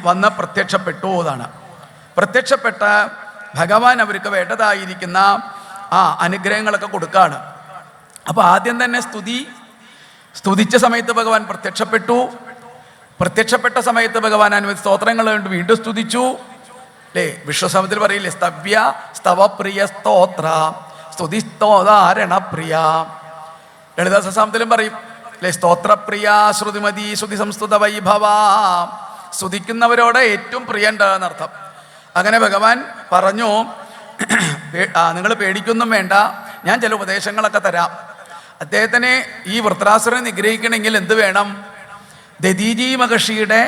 വന്ന് പ്രത്യക്ഷപ്പെട്ടു എന്നാണ്. പ്രത്യക്ഷപ്പെട്ട ഭഗവാൻ അവർക്ക് വേണ്ടതായിരിക്കുന്ന അനുഗ്രഹങ്ങളൊക്കെ കൊടുക്കുകയാണ്. അപ്പോൾ ആദ്യം തന്നെ സ്തുതിച്ച സമയത്ത് ഭഗവാൻ പ്രത്യക്ഷപ്പെട്ടു. പ്രത്യക്ഷപ്പെട്ട സമയത്ത് ഭഗവാൻ അനുവദിച്ച സ്തോത്രങ്ങൾ കൊണ്ട് വീണ്ടും സ്തുതിച്ചു. അല്ലേ, വിശ്വസമത്തിൽ പറയില്ലേ, സ്തവ്യ സ്തവപ്രിയ സ്തോത്ര സ്തുതിസ്തോതാരണപ്രിയ. ലളിതാ സഹസ്രനാമത്തിലും പറയും അല്ലേ, സ്തോത്രപ്രിയ ശ്രുതിമതി ശ്രുതി സംസ്തുത വൈഭവ. സ്തുതിക്കുന്നവരോട് ഏറ്റവും പ്രിയണ്ട് എന്നർത്ഥം. അങ്ങനെ ഭഗവാൻ പറഞ്ഞു, നിങ്ങൾ പേടിക്കൊന്നും വേണ്ട, ഞാൻ ചില ഉപദേശങ്ങളൊക്കെ തരാം. അദ്ദേഹത്തിനെ ഈ വൃത്രാസുരനെ നിഗ്രഹിക്കണമെങ്കിൽ എന്ത് വേണം? ദദീജി മഹർഷിയുടെ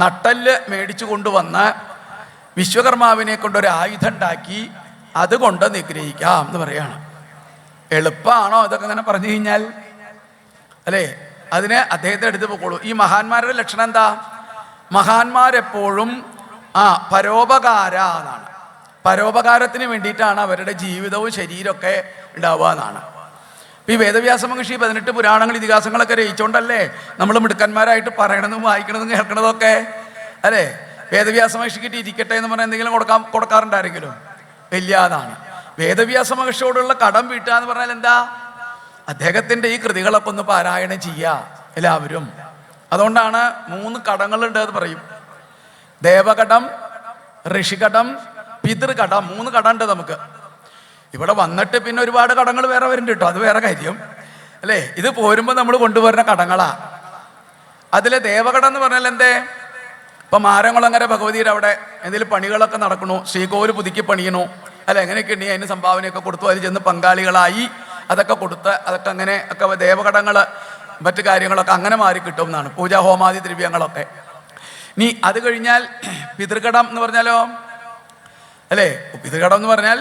നട്ടല് മേടിച്ചു കൊണ്ടുവന്ന് വിശ്വകർമാവിനെ കൊണ്ടൊരു ആയുധം ഉണ്ടാക്കി അതുകൊണ്ട് നിഗ്രഹിക്കാം എന്ന് പറയാണ്. എളുപ്പമാണോ ഇതൊക്കെ അങ്ങനെ പറഞ്ഞു കഴിഞ്ഞാൽ? അല്ലേ, അതിന് അദ്ദേഹത്തെ എടുത്ത് പോയിക്കോളൂ. ഈ മഹാന്മാരുടെ ലക്ഷണം എന്താ? മഹാന്മാരെപ്പോഴും പരോപകാര എന്നാണ്. പരോപകാരത്തിന് വേണ്ടിയിട്ടാണ് അവരുടെ ജീവിതവും ശരീരമൊക്കെ ഉണ്ടാവുക എന്നാണ്. ഈ വേദവ്യാസ മഹർഷി 18 പുരാണങ്ങൾ ഇതിഹാസങ്ങളൊക്കെ രചിച്ചുകൊണ്ടല്ലേ നമ്മൾ മിടുക്കന്മാരായിട്ട് പറയണതും വായിക്കണതും കേൾക്കണതൊക്കെ. അല്ലേ, വേദവ്യാസ മഹർഷിക്കിട്ട് ഇരിക്കട്ടെ എന്ന് പറഞ്ഞാൽ എന്തെങ്കിലും കൊടുക്കാറുണ്ടായിരുന്നെങ്കിലും വലിയതാണ്. വേദവ്യാസ മഹർഷിയോടുള്ള കടം വീട്ടുക എന്ന് പറഞ്ഞാൽ എന്താ? അദ്ദേഹത്തിൻ്റെ ഈ കൃതികളൊക്കെ ഒന്ന് പാരായണം ചെയ്യുക എല്ലാവരും. അതുകൊണ്ടാണ് 3 കടങ്ങളുണ്ട് എന്ന് പറയും. ദേവകടം, ഋഷികടം, പിതൃകടം. 3 കടം ഉണ്ട് നമുക്ക്. ഇവിടെ വന്നിട്ട് പിന്നെ ഒരുപാട് കടങ്ങൾ വേറെ വരുന്നുണ്ട് കേട്ടോ, അത് വേറെ കാര്യം അല്ലേ. ഇത് പോരുമ്പോൾ നമ്മൾ കൊണ്ടുവരുന്ന കടങ്ങളാ. അതിലെ ദേവകടം എന്ന് പറഞ്ഞാൽ എന്തേ? ഇപ്പം മാരംകുളങ്ങര ഭഗവതിയുടെ അവിടെ എന്തെങ്കിലും പണികളൊക്കെ നടക്കണു, ശ്രീകോവിൽ പുതുക്കി പണിയണു അല്ല, എങ്ങനെയൊക്കെ ഉണ്ടെങ്കിൽ അതിന് സംഭാവനയൊക്കെ കൊടുത്തു, അതിൽ ചെന്ന് പങ്കാളികളായി അതൊക്കെ കൊടുത്ത് അതൊക്കെ അങ്ങനെ ഒക്കെ ദേവകടങ്ങൾ മറ്റു കാര്യങ്ങളൊക്കെ അങ്ങനെ മാറി കിട്ടും എന്നാണ്. പൂജാ ഹോമാദി ദ്രവ്യങ്ങളൊക്കെ. ഇനി അത് കഴിഞ്ഞാൽ പിതൃകടം എന്ന് പറഞ്ഞാലോ അല്ലേ, പിതൃകടം എന്ന് പറഞ്ഞാൽ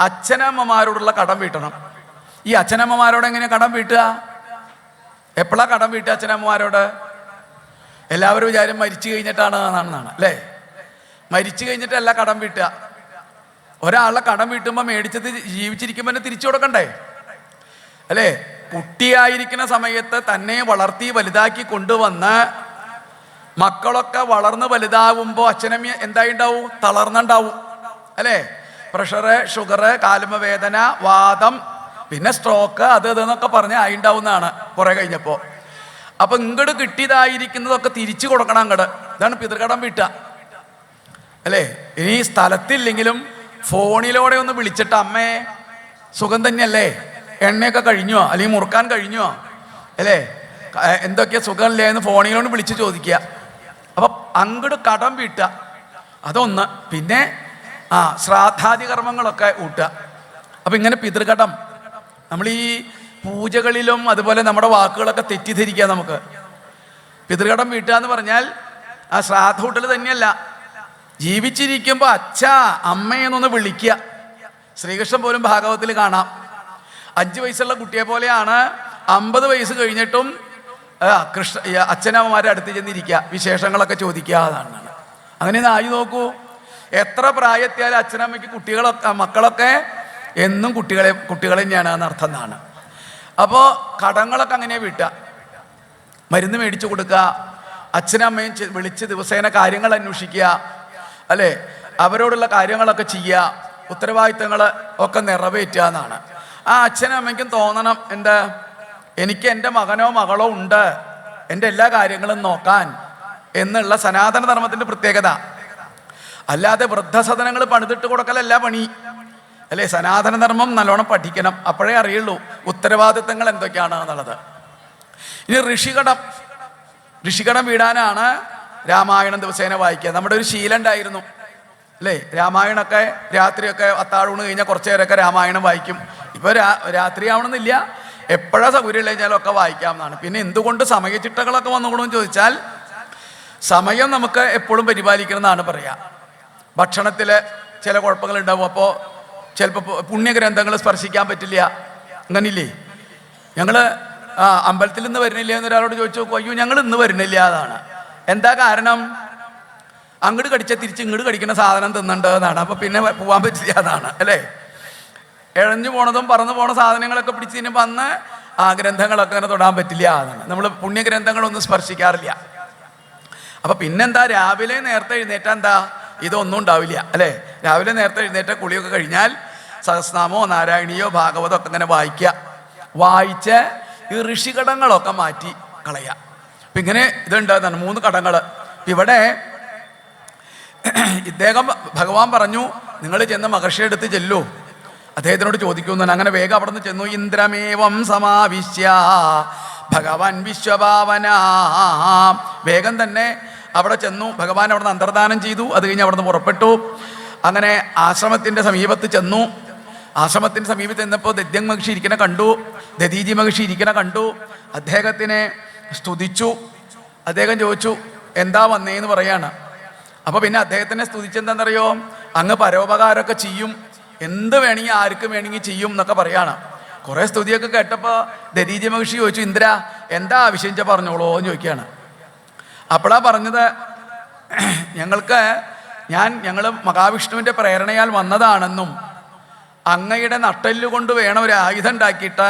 അച്ഛനമ്മമാരോടുള്ള കടം വീട്ടണം. ഈ അച്ഛനമ്മമാരോട് എങ്ങനെയാണ് കടം വീട്ടുക? എപ്പോഴാണ് കടം വീട്ടുക അച്ഛനമ്മമാരോട്? എല്ലാവരും വിചാരം മരിച്ചു കഴിഞ്ഞിട്ടാണ് എന്നാണ് അല്ലേ. മരിച്ചു കഴിഞ്ഞിട്ടല്ല കടം വീട്ടുക. ഒരാളുടെ കടം വീട്ടുമ്പോൾ മേടിച്ചത് ജീവിച്ചിരിക്കുമ്പോൾ തന്നെ തിരിച്ചു കൊടുക്കണ്ടേ അല്ലേ. കുട്ടിയായിരിക്കുന്ന സമയത്ത് തന്നെ വളർത്തി വലുതാക്കി കൊണ്ടുവന്ന് മക്കളൊക്കെ വളർന്ന് വലുതാവുമ്പോൾ അച്ഛനമ്മ എന്തായി ഉണ്ടാവും? തളർന്നുണ്ടാവും അല്ലേ? പ്രഷറ്, ഷുഗറ്, കാലുമവേദന, വാദം, പിന്നെ സ്ട്രോക്ക്, അത് ഇതെന്നൊക്കെ പറഞ്ഞ് ആയിണ്ടാവുന്നതാണ് കുറെ കഴിഞ്ഞപ്പോൾ. അപ്പൊ ഇങ്ങോട്ട് കിട്ടിയതായിരിക്കുന്നതൊക്കെ തിരിച്ചു കൊടുക്കണം അങ്ങോട്ട്. ഇതാണ് പിതൃകടം വീട്ടുക അല്ലേ? ഇനി സ്ഥലത്തില്ലെങ്കിലും ഫോണിലൂടെ ഒന്ന് വിളിച്ചിട്ട് അമ്മേ സുഖം തന്നെയല്ലേ, എണ്ണയൊക്കെ കഴിഞ്ഞോ, അല്ലെങ്കിൽ മുറുക്കാൻ കഴിഞ്ഞോ അല്ലേ, എന്തൊക്കെയാ സുഖമല്ലേ എന്ന് ഫോണിലോട് വിളിച്ച് ചോദിക്കുക. അപ്പൊ അങ്ങോട്ട് കടം വീട്ടുക, അതൊന്ന്. പിന്നെ ശ്രാദ്ധാദി കർമ്മങ്ങളൊക്കെ ഊട്ടുക. അപ്പൊ ഇങ്ങനെ പിതൃകടം നമ്മൾ ഈ പൂജകളിലും അതുപോലെ നമ്മുടെ വാക്കുകളൊക്കെ തെറ്റിദ്ധരിക്കുക. നമുക്ക് പിതൃകടം വീട്ടുക എന്ന് പറഞ്ഞാൽ ആ ശ്രാദ്ധ കൂട്ടൽ തന്നെയല്ല, ജീവിച്ചിരിക്കുമ്പോൾ അച്ഛ അമ്മയെന്നൊന്ന് വിളിക്കുക. ശ്രീകൃഷ്ണൻ പോലും ഭാഗവത്തിൽ കാണാം, 5 വയസ്സുള്ള കുട്ടിയെ പോലെയാണ് 50 വയസ്സ് കഴിഞ്ഞിട്ടും അച്ഛനമ്മമാരെ അടുത്ത് ചെന്നിരിക്കുക, വിശേഷങ്ങളൊക്കെ ചോദിക്കുക. അതാണ് അങ്ങനെ ആയി നോക്കൂ. എത്ര പ്രായത്തിയാലും അച്ഛനമ്മയ്ക്ക് മക്കളൊക്കെ എന്നും കുട്ടികൾ തന്നെയാണ് എന്നർത്ഥം എന്നാണ്. അപ്പോൾ കടങ്ങളൊക്കെ അങ്ങനെ വീട്ടുക, മരുന്ന് മേടിച്ചു കൊടുക്കുക, അച്ഛനമ്മയും വിളിച്ച് ദിവസേന കാര്യങ്ങൾ അന്വേഷിക്കുക അല്ലേ, അവരോടുള്ള കാര്യങ്ങളൊക്കെ ചെയ്യുക, ഉത്തരവാദിത്തങ്ങൾ ഒക്കെ നിറവേറ്റുക എന്നാണ്. ആ അച്ഛനും അമ്മയ്ക്കും തോന്നണം, എന്താ, എനിക്ക് എൻ്റെ മകനോ മകളോ ഉണ്ട് എൻ്റെ എല്ലാ കാര്യങ്ങളും നോക്കാൻ എന്നുള്ള സനാതന ധർമ്മത്തിൻ്റെ പ്രത്യേകത. അല്ലാതെ വൃദ്ധസദനങ്ങൾ പണിതിട്ട് കൊടുക്കലല്ല പണി അല്ലേ. സനാതന ധർമ്മം നല്ലോണം പഠിക്കണം, അപ്പോഴേ അറിയുള്ളൂ ഉത്തരവാദിത്തങ്ങൾ എന്തൊക്കെയാണ് എന്നുള്ളത്. ഇനി ഋഷികടം വീടാനാണ് രാമായണം ദിവസേന വായിക്കുക. നമ്മുടെ ഒരു ശീലം ഉണ്ടായിരുന്നു അല്ലേ, രാമായണമൊക്കെ രാത്രിയൊക്കെ അത്താഴൂണ് കഴിഞ്ഞാൽ കുറച്ച് നേരമൊക്കെ രാമായണം വായിക്കും. ഇപ്പോൾ രാത്രി ആവണമെന്നില്ല, എപ്പോഴാണ് സൗകര്യം കഴിഞ്ഞാലൊക്കെ വായിക്കാം എന്നാണ്. പിന്നെ എന്തുകൊണ്ട് സമയചിട്ടകളൊക്കെ വന്നുകൊണ്ടെന്ന് ചോദിച്ചാൽ, സമയം നമുക്ക് എപ്പോഴും പരിപാലിക്കണം എന്നാണ് പറയുക. ഭക്ഷണത്തിൽ ചില കുഴപ്പങ്ങളുണ്ടാവും, അപ്പോൾ ചിലപ്പോൾ പുണ്യഗ്രന്ഥങ്ങൾ സ്പർശിക്കാൻ പറ്റില്ല, അങ്ങനില്ലേ. ഞങ്ങൾ അമ്പലത്തിൽ നിന്ന് വരുന്നില്ല എന്നൊരാളോട് ചോദിച്ചു നോക്കും, അയ്യോ ഞങ്ങൾ ഇന്ന് വരുന്നില്ല. അതാണ് എന്താ കാരണം? അങ്ങോട്ട് കടിച്ചാൽ തിരിച്ച് ഇങ്ങോട്ട് കടിക്കുന്ന സാധനം തിന്നുണ്ട് എന്നാണ്. അപ്പോൾ പിന്നെ പോകാൻ പറ്റില്ല അതാണ് അല്ലേ. ഇഴഞ്ഞു പോണതും പറന്നു പോണ സാധനങ്ങളൊക്കെ പിടിച്ചതിന് വന്ന് ആ ഗ്രന്ഥങ്ങളൊക്കെ അങ്ങനെ തൊടാൻ പറ്റില്ല എന്നാണ്. നമ്മൾ പുണ്യഗ്രന്ഥങ്ങളൊന്നും സ്പർശിക്കാറില്ല. അപ്പം പിന്നെന്താ, രാവിലെ നേരത്തെ എഴുന്നേറ്റാൽ എന്താ, ഇതൊന്നും ഉണ്ടാവില്ല അല്ലേ. രാവിലെ നേരത്തെ എഴുന്നേറ്റ കുളിയൊക്കെ കഴിഞ്ഞാൽ സഹസ്രനാമോ നാരായണീയോ ഭാഗവതോ ഒക്കെ ഇങ്ങനെ വായിച്ച് ഈ ഋഷികടങ്ങളൊക്കെ മാറ്റി കളയുക. അപ്പം ഇങ്ങനെ ഇതുണ്ടാകുന്നതാണ് 3 കടങ്ങൾ. ഇവിടെ ഇദ്ദേഹം ഭഗവാൻ പറഞ്ഞു, നിങ്ങൾ ചെന്ന് മഹർഷിയുടെ അടുത്ത് ചെല്ലൂ, അദ്ദേഹത്തിനോട് ചോദിക്കുന്നു. അങ്ങനെ വേഗം അവിടെ നിന്ന് ചെന്നു. ഇന്ദ്രമേവം സമാവിശ്യ ഭഗവാൻ വിശ്വഭാവന. വേഗം തന്നെ അവിടെ ചെന്നു. ഭഗവാൻ അവിടെ നിന്ന് അന്തർദാനം ചെയ്തു. അത് കഴിഞ്ഞ് അവിടെ നിന്ന് പുറപ്പെട്ടു. അങ്ങനെ ആശ്രമത്തിൻ്റെ സമീപത്ത് ചെന്നു. ആശ്രമത്തിൻ്റെ സമീപത്ത് ചെന്നപ്പോൾ ദദ്യം മഹർഷി ഇരിക്കണ കണ്ടു, ദധീജി മഹർഷി ഇരിക്കണ കണ്ടു. അദ്ദേഹത്തിനെ സ്തുതിച്ചു. അദ്ദേഹം ചോദിച്ചു, എന്താ വന്നേന്ന് പറയാണ്. അപ്പോൾ പിന്നെ അദ്ദേഹത്തിനെ സ്തുതിച്ചെന്താണെന്നറിയോ, അങ്ങ് പരോപകാരമൊക്കെ ചെയ്യും, എന്ത് വേണമെങ്കിൽ ആർക്കും വേണമെങ്കിൽ ചെയ്യും എന്നൊക്കെ പറയാണ്. കുറേ സ്തുതിയൊക്കെ കേട്ടപ്പോൾ ദധീജി മഹർഷി ചോദിച്ചു, ഇന്ദ്ര എന്താ ആവശ്യം പറഞ്ഞോളൂ എന്ന് ചോദിക്കുകയാണ്. അപ്പോഴാണ് പറഞ്ഞത്, ഞങ്ങൾ മഹാവിഷ്ണുവിൻ്റെ പ്രേരണയാൽ വന്നതാണെന്നും അങ്ങയുടെ നട്ടെല്ലുകൊണ്ട് വേണം ഒരു ആയുധം ഉണ്ടാക്കിയിട്ട്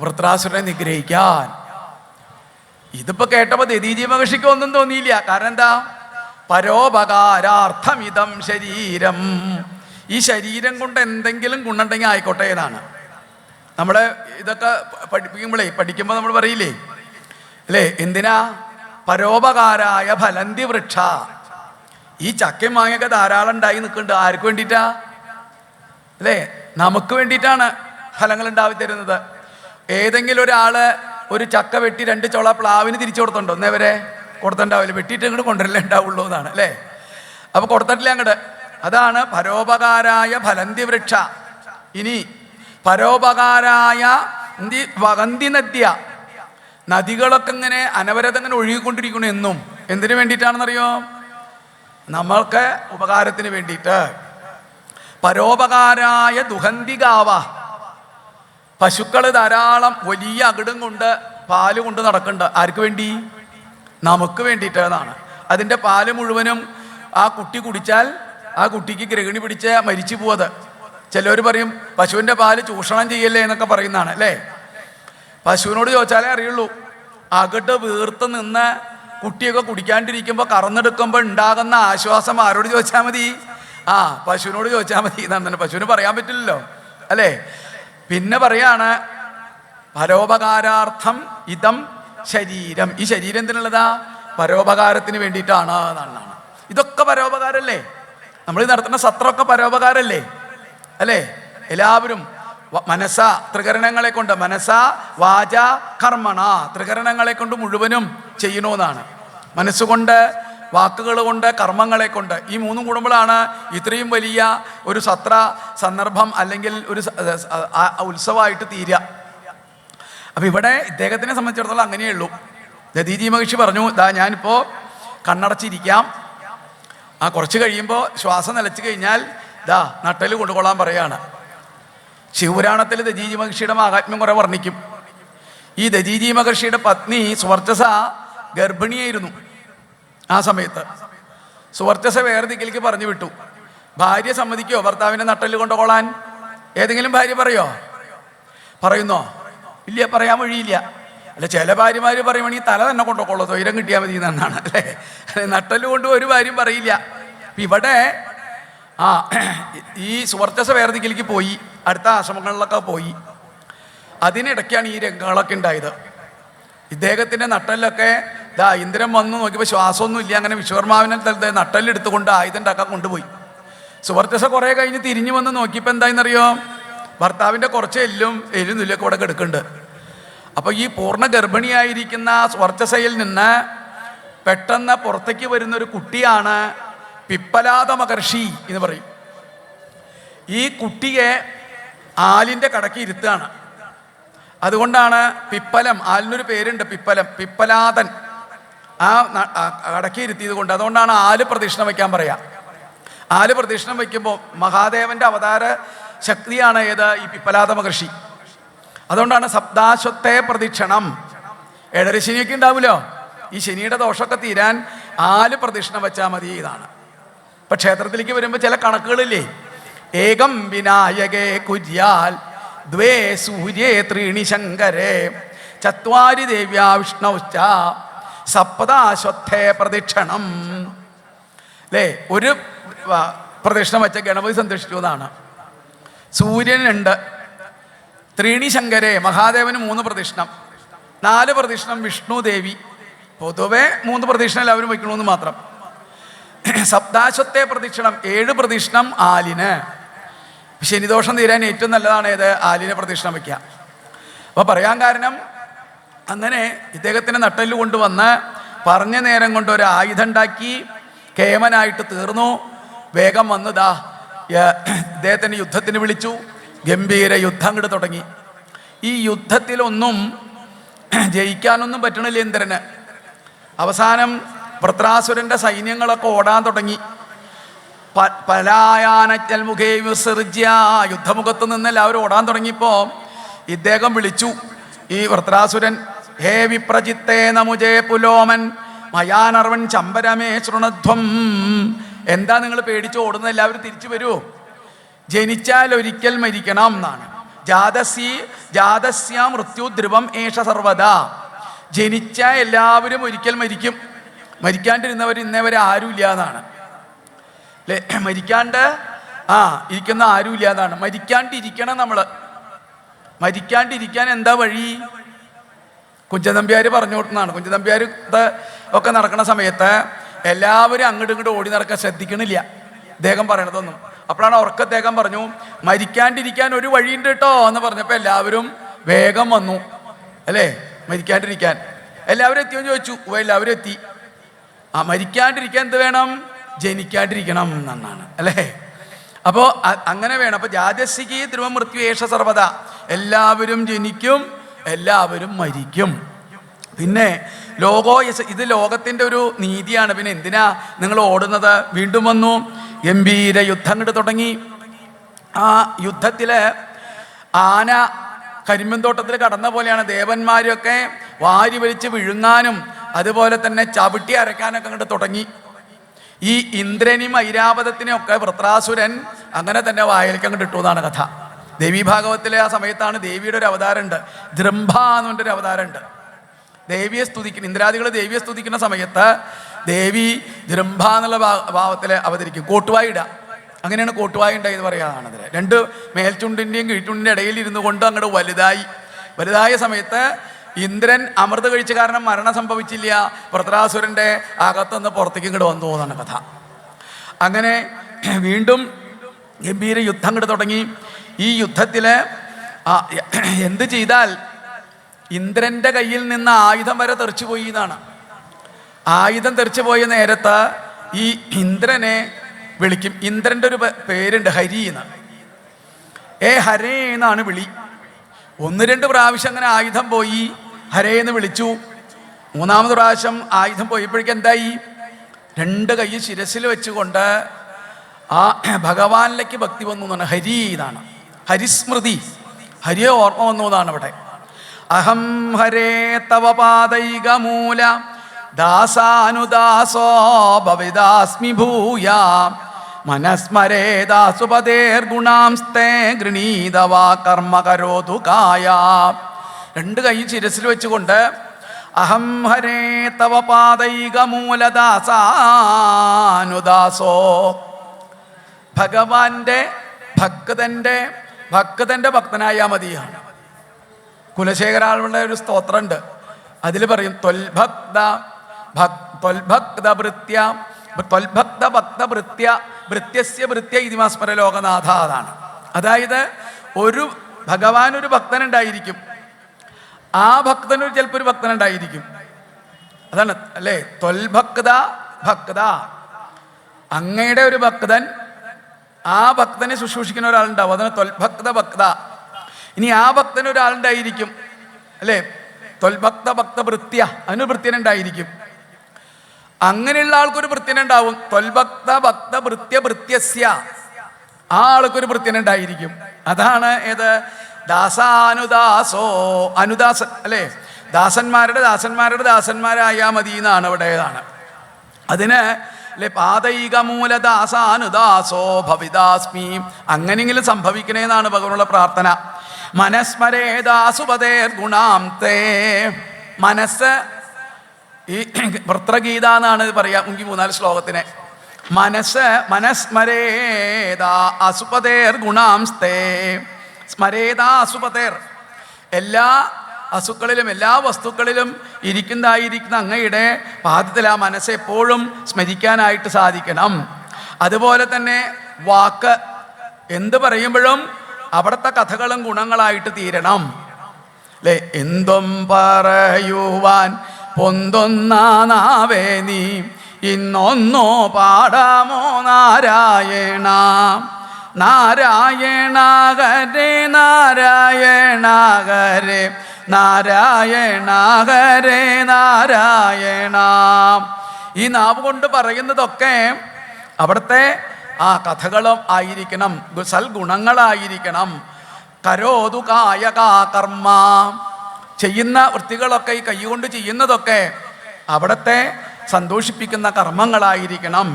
വൃത്രാസുരനെ നിഗ്രഹിക്കാൻ. ഇതിപ്പോൾ കേട്ടപ്പോൾ ദധീജി മഹർഷിക്ക് ഒന്നും തോന്നിയില്ല. കാരണം എന്താ, പരോപകാരാർത്ഥമിതം ശരീരം, ഈ ശരീരം കൊണ്ട് എന്തെങ്കിലും ഗുണമുണ്ടെങ്കിൽ ആയിക്കോട്ടെ എന്നാണ്. നമ്മളെ ഇതൊക്കെ പഠിക്കുമ്പോൾ നമ്മൾ പറയില്ലേ അല്ലേ, എന്തിനാ, പരോപകാരായ ഫലന്തി വൃക്ഷ. ഈ ചക്കയും മാങ്ങയൊക്കെ ധാരാളം ഉണ്ടായി നിൽക്കുന്നുണ്ട്, ആർക്ക് വേണ്ടിയിട്ടാ അല്ലേ, നമുക്ക് വേണ്ടിയിട്ടാണ് ഫലങ്ങൾ ഉണ്ടാക്കി തരുന്നത്. ഏതെങ്കിലും ഒരാള് ഒരു ചക്ക വെട്ടി 2 ചോള പ്ലാവിന് തിരിച്ചു കൊടുത്തുണ്ടോ? ഒന്നേവരെ കൊടുത്തിട്ടുണ്ടാവില്ല, വെട്ടിയിട്ട് ഇങ്ങോട്ട് കൊണ്ടുവരലേ ഉണ്ടാവുള്ളൂ എന്നാണ് അല്ലേ. അപ്പൊ കൊടുത്തിട്ടില്ല അങ്ങോട്ട്. അതാണ് പരോപകാരായ ഫലന്തി വൃക്ഷ. ഇനി പരോപകാരായ വകന്തി നദ്യ, നദികളൊക്കെ ഇങ്ങനെ അനവരതം ഇങ്ങനെ ഒഴുകിക്കൊണ്ടിരിക്കണം എന്നും. എന്തിനു വേണ്ടിയിട്ടാണെന്നറിയോ, നമ്മൾക്ക് ഉപകാരത്തിന് വേണ്ടിയിട്ട്. പരോപകാരായ ദുഹന്തികാവ, പശുക്കൾ ധാരാളം വലിയ അകിടും കൊണ്ട് പാല് കൊണ്ട് നടക്കുന്നുണ്ട്. ആർക്ക് വേണ്ടി? നമുക്ക് വേണ്ടിയിട്ട് എന്നാണ്. അതിൻ്റെ പാല് മുഴുവനും ആ കുട്ടി കുടിച്ചാൽ ആ കുട്ടിക്ക് ഗ്രഹിണി പിടിച്ച് മരിച്ചു പോവത്. ചിലവർ പറയും പശുവിൻ്റെ പാല് ചൂഷണം ചെയ്യല്ലേ എന്നൊക്കെ പറയുന്നതാണ് അല്ലേ. പശുവിനോട് ചോദിച്ചാലേ അറിയുള്ളൂ. അകട്ട് വീർത്ത് നിന്ന് കുട്ടിയൊക്കെ കുടിക്കാണ്ടിരിക്കുമ്പോൾ കറന്നെടുക്കുമ്പോൾ ഉണ്ടാകുന്ന ആശ്വാസം ആരോട് ചോദിച്ചാൽ മതി? പശുവിനോട് ചോദിച്ചാൽ മതി എന്നാണ്. പശുവിന് പറയാൻ പറ്റില്ലല്ലോ, അല്ലേ? പിന്നെ പറയാണ് പരോപകാരാർത്ഥം ഇതം ശരീരം. ഈ ശരീരം എന്തിനുള്ളതാ? പരോപകാരത്തിന് വേണ്ടിയിട്ടാണ് എന്നാണ്. ഇതൊക്കെ പരോപകാരല്ലേ? നമ്മൾ നടത്തുന്ന സത്രമൊക്കെ പരോപകാരല്ലേ, അല്ലേ? എല്ലാവരും മനസ്സ ത്രികരണങ്ങളെ കൊണ്ട്, മനസ്സ വാച കർമ്മണ, ത്രികരണങ്ങളെ കൊണ്ട് മുഴുവനും ചെയ്യണമെന്നാണ്. മനസ്സുകൊണ്ട്, വാക്കുകൾ കൊണ്ട്, കർമ്മങ്ങളെ കൊണ്ട്, ഈ മൂന്നും കൂടുമ്പോഴാണ് ഇത്രയും വലിയ ഒരു സത്ര സന്ദർഭം അല്ലെങ്കിൽ ഒരു ഉത്സവമായിട്ട് തീരുക. അപ്പം ഇവിടെ ഇദ്ദേഹത്തിനെ സംബന്ധിച്ചിടത്തോളം അങ്ങനെയുള്ളൂ. ദധീചി മഹർഷി പറഞ്ഞു, ഞാനിപ്പോൾ കണ്ണടച്ചിരിക്കാം, കുറച്ച് കഴിയുമ്പോൾ ശ്വാസം നിലച്ച് കഴിഞ്ഞാൽ നട്ടൽ കൊണ്ടുകൊള്ളാൻ പറയാണ്. ശിവപുരാണത്തിൽ ദധീചി മഹർഷിയുടെ മഹാത്മ്യം കുറെ വർണ്ണിക്കും. ഈ ദധീചി മഹർഷിയുടെ പത്നി സുവർച്ചസ ഗർഭിണിയായിരുന്നു. ആ സമയത്ത് സുവർച്ചസ വേറെ ദിക്കിലേക്ക് പറഞ്ഞു വിട്ടു. ഭാര്യ സമ്മതിക്കോ ഭർത്താവിൻ്റെ നട്ടല് കൊണ്ടുകൊള്ളാൻ? ഏതെങ്കിലും ഭാര്യ പറയുന്നോ? ഇല്ല, പറയാൻ വഴിയില്ല. അല്ല, ചില ഭാര്യമാർ പറയുവാണെങ്കിൽ തല തന്നെ കൊണ്ടുകൊള്ളൂ, തൊയിരം കിട്ടിയാൽ മതി എന്നാണ്, അല്ലേ? നട്ടല് കൊണ്ട് ഒരു ഭാര്യയും പറയില്ല. ഇവിടെ ഈ സുവർച്ചസ വേറെ ദിക്കിലേക്ക് പോയി, അടുത്ത ആശ്രമങ്ങളിലൊക്കെ പോയി. അതിനിടയ്ക്കാണ് ഈ രംഗങ്ങളൊക്കെ ഉണ്ടായത്. ഇദ്ദേഹത്തിൻ്റെ നട്ടലിലൊക്കെ ഇന്ദ്രൻ വന്നു നോക്കിയപ്പോൾ ശ്വാസമൊന്നും ഇല്ല. അങ്ങനെ വിശ്വകർമാവിനെ നട്ടലെടുത്തുകൊണ്ട് ആയുധം ഉണ്ടാക്കാൻ കൊണ്ടുപോയി. സുവർച്ചസ കുറേ കഴിഞ്ഞ് തിരിഞ്ഞു വന്ന് നോക്കിയപ്പോൾ എന്തായെന്നറിയോ? ഭർത്താവിൻ്റെ കുറച്ച് എല്ലും നെല്ലൊക്കെ ഇവിടെ കിടക്കുന്നുണ്ട്. അപ്പോൾ ഈ പൂർണ്ണ ഗർഭിണിയായിരിക്കുന്ന സുവർച്ചസയിൽ നിന്ന് പെട്ടെന്ന് പുറത്തേക്ക് വരുന്നൊരു കുട്ടിയാണ് പിപ്പലാദ മഹർഷി എന്ന് പറയും. ഈ കുട്ടിയെ ആലിൻ്റെ കടക്കി ഇരുത്തുകയാണ്. അതുകൊണ്ടാണ് പിപ്പലം, ആലിനൊരു പേരുണ്ട് പിപ്പലം, പിപ്പലാദൻ. കടക്കി ഇരുത്തിയത് കൊണ്ട്, അതുകൊണ്ടാണ് ആല് പ്രദക്ഷിണം വയ്ക്കാൻ പറയാം. ആല് പ്രദക്ഷിണം വയ്ക്കുമ്പോൾ മഹാദേവന്റെ അവതാര ശക്തിയാണ് ഏത്? ഈ പിപ്പലാദ മഹർഷി. അതുകൊണ്ടാണ് സപ്താശ്വത്തെ പ്രദക്ഷിണം. ഏഴര ശനിയൊക്കെ ഉണ്ടാവുമല്ലോ, ഈ ശനിയുടെ ദോഷമൊക്കെ തീരാൻ ആല് പ്രദക്ഷിണം വെച്ചാൽ മതി. ഇതാണ്. ഇപ്പം ക്ഷേത്രത്തിലേക്ക് വരുമ്പോൾ ചില കണക്കുകളില്ലേ? ഏകം വിനായകേ കുര്യാൽ, ദ്വേ സൂര്യേ ത്രീണി ശങ്കരേ, ചത്വാരി ദേവ്യാ വിഷ്ണുശ്ച, സപ്താശ്വത്തെ പ്രദക്ഷിണം. അല്ലേ? ഒരു പ്രദക്ഷിണം വെച്ച ഗണപതി സന്ദർശിച്ചു എന്നാണ്. സൂര്യനുണ്ട്, ത്രീണി ശങ്കരേ മഹാദേവന് 3 പ്രദക്ഷിണം, 4 പ്രദക്ഷിണം വിഷ്ണു ദേവി. പൊതുവെ 3 പ്രദക്ഷിണം എല്ലാവരും വയ്ക്കണമെന്ന് മാത്രം. സപ്താശ്വത്തെ പ്രദക്ഷിണം 7 പ്രദക്ഷിണം ആലിന്. ശനിദോഷം തീരാൻ ഏറ്റവും നല്ലതാണ് ഏത്? ആലിനെ പ്രദക്ഷിണം വയ്ക്കുക. അപ്പോൾ പറയാൻ കാരണം, അങ്ങനെ ഇദ്ദേഹത്തിൻ്റെ നട്ടല് കൊണ്ടുവന്ന് പറഞ്ഞ നേരം കൊണ്ട് ഒരു ആയുധം ഉണ്ടാക്കി കേമനായിട്ട് തീർന്നു. വേഗം വന്ന് ഇദ്ദേഹത്തിന് യുദ്ധത്തിന് വിളിച്ചു. ഗംഭീര യുദ്ധം അങ്ങോട്ട് തുടങ്ങി. ഈ യുദ്ധത്തിലൊന്നും ജയിക്കാനൊന്നും പറ്റണില്ല ഇന്ദ്രന്. അവസാനം വൃത്രാസുരൻ്റെ സൈന്യങ്ങളൊക്കെ ഓടാൻ തുടങ്ങി. പലായാനച്ചൽ മുഖേ വിസർജ്യ, യുദ്ധമുഖത്ത് നിന്ന് എല്ലാവരും ഓടാൻ തുടങ്ങിയപ്പോൾ ഇദ്ദേഹം വിളിച്ചു. ഈ വൃത്രാസുരൻ, ഹേ വിപ്രജിത്തേ നമുജേ പുലോമൻ മയാനർവൻ ചമ്പരമേ ശൃണധ്വം. എന്താ നിങ്ങൾ പേടിച്ച് ഓടുന്നത്? എല്ലാവരും തിരിച്ചു വരുമോ? ജനിച്ചാൽ ഒരിക്കൽ മരിക്കണം എന്നാണ്. ജാതസ്യ മൃത്യു ധ്രുവം ഏഷ സർവദാ. ജനിച്ചാൽ എല്ലാവരും ഒരിക്കൽ മരിക്കും. മരിക്കാണ്ടിരുന്നവർ ഇന്നേവരെ ആരുമില്ല എന്നാണ്, അല്ലേ? മരിക്കാണ്ട് ഇരിക്കുന്ന ആരുമില്ല എന്നാണ്. മരിക്കാണ്ടിരിക്കണം നമ്മൾ. മരിക്കാണ്ടിരിക്കാൻ എന്താ വഴി? കുഞ്ചനമ്പ്യാർ പറഞ്ഞു കൊടുക്കുന്നതാണ്. കുഞ്ചനമ്പ്യാർ ഒക്കെ നടക്കുന്ന സമയത്ത് എല്ലാവരും അങ്ങോട്ടും ഇങ്ങോട്ടും ഓടി നടക്കാൻ ശ്രദ്ധിക്കണില്ല അദ്ദേഹം പറയണതൊന്നും. അപ്പോഴാണ് ഉറക്ക അദ്ദേഹം പറഞ്ഞു, മരിക്കാണ്ടിരിക്കാൻ ഒരു വഴിയുണ്ട് കേട്ടോ എന്ന് പറഞ്ഞപ്പോൾ എല്ലാവരും വേഗം വന്നു, അല്ലേ? മരിക്കാണ്ടിരിക്കാൻ എല്ലാവരും എത്തിയോന്ന് ചോദിച്ചു. എല്ലാവരും എത്തി. മരിക്കാണ്ടിരിക്കാൻ എന്ത് വേണം? ജനിക്കാണ്ടിരിക്കണം എന്നാണ്, അല്ലേ? അപ്പോൾ അങ്ങനെ വേണം. അപ്പോൾ ജാതസ്യക്ക് ധ്രുവം മൃത്യു ഏഷ സർവദ. എല്ലാവരും ജനിക്കും, എല്ലാവരും മരിക്കും. പിന്നെ ഇത് ലോകത്തിൻ്റെ ഒരു നീതിയാണ്. പിന്നെ എന്തിനാ നിങ്ങൾ ഓടുന്നത്? വീണ്ടും വന്നു. ഗംഭീര യുദ്ധം കണ്ട് തുടങ്ങി. ആ യുദ്ധത്തിൽ ആന കരിമ്പൻതോട്ടത്തിൽ കടന്ന പോലെയാണ്. ദേവന്മാരൊക്കെ വാരി വലിച്ച് വിഴുങ്ങാനും അതുപോലെ തന്നെ ചവിട്ടി അരയ്ക്കാനൊക്കെ അങ്ങോട്ട് തുടങ്ങി. ഈ ഇന്ദ്രനെയും ഐരാവതത്തിനെയും ഒക്കെ വൃത്രാസുരൻ അങ്ങനെ തന്നെ വായിലേക്ക് അങ്ങോട്ട് ഇട്ടു എന്നാണ് കഥ. ദേവീഭാഗവത്തിലെ ആ സമയത്താണ് ദേവിയുടെ ഒരു അവതാരമുണ്ട്, ജൃംഭ എന്ന് പറഞ്ഞൊരു അവതാരമുണ്ട്. ദേവിയെ സ്തുതിക്കുന്ന, ഇന്ദ്രാദികൾ ദേവിയെ സ്തുതിക്കുന്ന സമയത്ത് ദേവി ജൃംഭ എന്നുള്ള ഭാവത്തിൽ അവതരിക്കും. കോട്ടുവായി ഇടുക, അങ്ങനെയാണ് കോട്ടുവായി ഉണ്ടായി എന്ന് പറയാനാണ്. അതിൽ രണ്ട് മേൽചുണ്ടിൻ്റെയും കീഴ്ചുണ്ടിൻ്റെ ഇടയിൽ ഇരുന്നു കൊണ്ട് അങ്ങോട്ട് വലുതായ സമയത്ത് ഇന്ദ്രൻ അമൃത് കഴിച്ച കാരണം മരണം സംഭവിച്ചില്ല, വൃത്രാസുരൻ്റെ അകത്തുനിന്ന് പുറത്തേക്ക് ഇങ്ങോട്ട് വന്നു എന്നാണ് കഥ. അങ്ങനെ വീണ്ടും ഗംഭീര യുദ്ധം ഇങ്ങോട്ട് തുടങ്ങി. ഈ യുദ്ധത്തിൽ എന്ത് ചെയ്താൽ ഇന്ദ്രൻ്റെ കയ്യിൽ നിന്ന് ആയുധം വരെ തെറിച്ചു പോയി എന്നാണ്. ആയുധം തെറിച്ചു പോയ നേരത്ത് ഈ ഇന്ദ്രനെ വിളിക്കും. ഇന്ദ്രൻ്റെ ഒരു പേരുണ്ട്, ഹരി എന്ന്. ഹരേ എന്നാണ് വിളി. 1-2 പ്രാവശ്യം അങ്ങനെ ആയുധം പോയി, ഹരേ എന്ന് വിളിച്ചു. 3-ാമത് പ്രാവശ്യം ആയുധം പോയപ്പോഴേക്കും എന്തായി, 2 കൈ ശിരസിൽ വെച്ചുകൊണ്ട് ആ ഭഗവാനിലേക്ക് ഭക്തി വന്നു എന്നാണ്. ഹരി എന്നാണ്, ഹരിസ്മൃതി, ഹരിയെ ഓർമ്മ വന്നു എന്നാണ് ഇവിടെ. അഹം ഹരേ തവ പാദൈക മൂല ദാസാനുദാസോ ഭവിദാസ്മി ഭൂയ മനസ്മരേദാസുപതേർഗുണാംസ്തേ ഗൃണീതവാ കർമ്മ കരോതു കായ. 2 കൈ ശിരസിൽ വെച്ചുകൊണ്ട് അഹം ഹരേ തവ പാദൈക മൂലദാസാനുദാസോ, ഭഗവാന്റെ ഭക്തന്റെ ഭക്തനായാൽ മതിയാണ്. കുലശേഖരാളുടെ ഒരു സ്തോത്രമുണ്ട്, അതിൽ പറയും ഭൃത്യ ഇതിമാസ്മര ലോകനാഥ. അതാണ്, അതായത് ഭഗവാൻ ഒരു ഭക്തനുണ്ടായിരിക്കും, ആ ഭക്തനൊരു ചിലപ്പോൾ ഒരു ഭക്തനുണ്ടായിരിക്കും. അതാണ് അല്ലേ, ഭക്ത, അങ്ങയുടെ ഒരു ഭക്തൻ, ആ ഭക്തനെ ശുശ്രൂഷിക്കുന്ന ഒരാളുണ്ടാവും, അതാണ് ഭക്ത. ഇനി ആ ഭക്തന് ഒരാളുണ്ടായിരിക്കും അല്ലേ, ഭൃത്യ, അതിനൊരു ഭൃത്യനുണ്ടായിരിക്കും. അങ്ങനെയുള്ള ആൾക്കൊരു ഭൃത്യനുണ്ടാവും. ഭൃത്യസ്യ, ആ ആൾക്കൊരു ഭൃത്യനുണ്ടായിരിക്കും. അതാണ് ഏത്, ദാസാനുദാസോ, അനുദാസൻ അല്ലേ, ദാസന്മാരുടെ ദാസന്മാരായാൽ മതി എന്നാണ് ഇവിടേതാണ്. അതിന് അല്ലെ പാദൈക മൂലദാസാനുദാസോ ഭവിദാസ്മി, അങ്ങനെയെങ്കിലും സംഭവിക്കണേന്നാണ് ഭഗവാനുള്ള പ്രാർത്ഥന. മനസ്മരേദാസുപതേർ ഗുണാം തേ, മനസ്സ് ഈ വൃത്രഗീത എന്നാണ് പറയാ 3-4 ശ്ലോകത്തിനെ. മനസ്മരേദാ അസുപതേർ ഗുണാംസ്തേ, സ്മരേദാ അസുപതേർ, എല്ലാ അസുക്കളിലും എല്ലാ വസ്തുക്കളിലും ഇരിക്കുന്ന അങ്ങയുടെ പാദത്തിൽ ആ മനസ്സ് എപ്പോഴും സ്മരിക്കാനായിട്ട് സാധിക്കണം. അതുപോലെ തന്നെ വാക്ക്, എന്ത് പറയുമ്പോഴും അവിടുത്തെ കഥകളും ഗുണങ്ങളായിട്ട് തീരണം അല്ലേ. എന്തും പറയുവാൻ പൊന്തൊന്നാവേ നീ, ഇന്നൊന്നോ പാടാമോ നാരായണ. നാരായണ ഹരേ നാരായണ ഹരേ നാരായണ ഹരേ നാരായണ. ഈ നാവ് കൊണ്ട് പറയുന്നതൊക്കെ അവിടുത്തെ ആ കഥകളും ആയിരിക്കണം, സൽഗുണങ്ങളായിരിക്കണം. കരോതു കായകാ കർമ്മ, ചെയ്യുന്ന വൃത്തികളൊക്കെ ഈ കൈകൊണ്ട് ചെയ്യുന്നതൊക്കെ അവിടുത്തെ സന്തോഷിപ്പിക്കുന്ന കർമ്മങ്ങളായിരിക്കണം.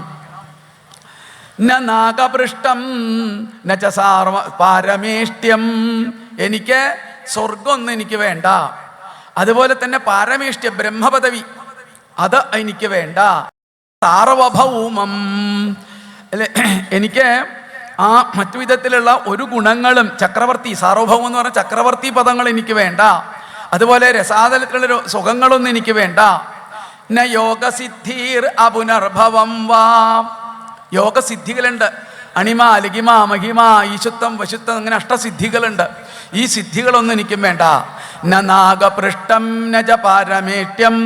നാഗപൃഷ്ടം നച പാരമേഷ്ട്യം, എനിക്ക് സ്വർഗമൊന്നും എനിക്ക് വേണ്ട. അതുപോലെ തന്നെ പാരമേഷ്ട്യം, ബ്രഹ്മപദവി, അത് എനിക്ക് വേണ്ട. സാർവഭൗമം അല്ലെ, എനിക്ക് ആ മറ്റു വിധത്തിലുള്ള ഒരു ഗുണങ്ങളും, ചക്രവർത്തി, സാർവഭൗമം എന്ന് പറഞ്ഞ ചക്രവർത്തി പദങ്ങൾ എനിക്ക് വേണ്ട. അതുപോലെ രസാതലത്തിലുള്ള സുഖങ്ങളൊന്നും എനിക്ക് വേണ്ട. ന യോഗസിദ്ധിർ അപുനർഭവം വാ, യോഗസിദ്ധികളുണ്ട്, അണിമ ലഗിമ മഹിമ ഈശുത്വം വശുത്വം, അങ്ങനെ അഷ്ടസിദ്ധികളുണ്ട്. ഈ സിദ്ധികളൊന്നും എനിക്കും വേണ്ട. ന നാഗപൃഷ്ടം ന ച പാരമേഷ്ട്യം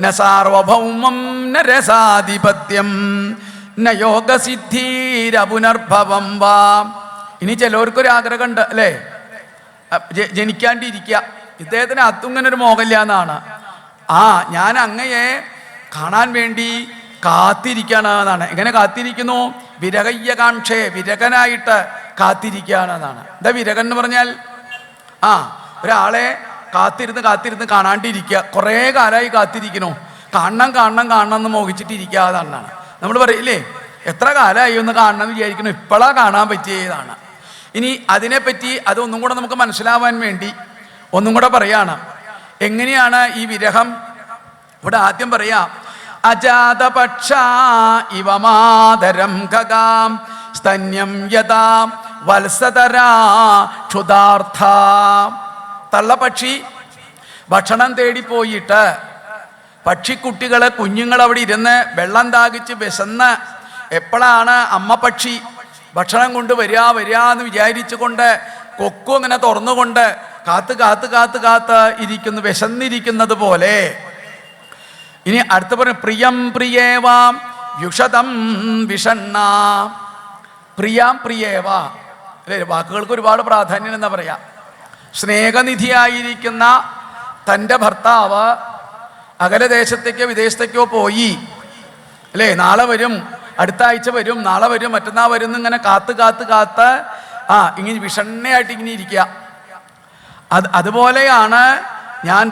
ന സാർവഭൗമം ന രസാധിപത്യം ന യോഗസിദ്ധിരപുനർഭവം വാ. ഇനി ചിലവർക്കൊരു ആഗ്രഹമുണ്ട് അല്ലേ, ജനിക്കാണ്ടിരിക്കുക. ഇദ്ദേഹത്തിന് ഇങ്ങനെ ഒരു മോഹമില്ല എന്നാണ്. ഞാൻ അങ്ങയെ കാണാൻ വേണ്ടി കാത്തിരിക്കുകയാണ് എന്നാണ്. എങ്ങനെ കാത്തിരിക്കുന്നു? വിരഹയ്യകാംക്ഷേ, വിരകനായിട്ട് കാത്തിരിക്കുകയാണ് എന്നാണ്. എന്താ വിരകൻ എന്ന് പറഞ്ഞാൽ? ഒരാളെ കാത്തിരുന്ന് കാണാണ്ടിരിക്കുക. കുറേ കാലമായി കാത്തിരിക്കണോ, കാണണം എന്ന് മോഹിച്ചിട്ടിരിക്കുക എന്നാണ് നമ്മൾ പറയില്ലേ. എത്ര കാലമായി ഒന്ന് കാണണം എന്ന് വിചാരിക്കണം, ഇപ്പോഴാ കാണാൻ പറ്റിയതാണ്. ഇനി അതിനെപ്പറ്റി അതൊന്നും കൂടെ നമുക്ക് മനസ്സിലാവാൻ വേണ്ടി ഒന്നും കൂടെ പറയാണ്. എങ്ങനെയാണ് ഈ വിരഹം? ഇവിടെ ആദ്യം പറയാം, അജാതപക്ഷ ഇവമാതരം ഖഗാം സ്തന്യം യഥാ വത്സതരാ ക്ഷുതാർത്ഥ. തള്ളപക്ഷി ഭക്ഷണം തേടിപ്പോയിട്ട് പക്ഷിക്കുട്ടികളെ കുഞ്ഞുങ്ങൾ അവിടെ ഇരുന്ന് വെള്ളം ദാഹിച്ച് വിശന്ന് എപ്പോഴാണ് അമ്മ പക്ഷി ഭക്ഷണം കൊണ്ട് വരിക എന്ന് വിചാരിച്ചുകൊണ്ട് കൊക്കും ഇങ്ങനെ തുറന്നുകൊണ്ട് കാത്ത് ഇരിക്കുന്നു, വിശന്നിരിക്കുന്നത് പോലെ. ഇനി അടുത്ത പറഞ്ഞു, പ്രിയം പ്രിയേവാം വ്യുഷതം വിഷണ്ണ. പ്രിയാം പ്രിയേവ അല്ലേ, വാക്കുകൾക്ക് ഒരുപാട് പ്രാധാന്യം എന്നാ പറയാ. സ്നേഹനിധിയായിരിക്കുന്ന തൻ്റെ ഭർത്താവ് അകലദേശത്തേക്കോ വിദേശത്തേക്കോ പോയി അല്ലേ, നാളെ വരും, അടുത്ത ആഴ്ച വരും, നാളെ വരും, മറ്റന്നാൾ വരും എന്നിങ്ങനെ കാത്ത് ഇങ്ങനെ വിഷണ്ണയായിട്ട് ഇങ്ങനെ ഇരിക്കുക. അതുപോലെയാണ് ഞാൻ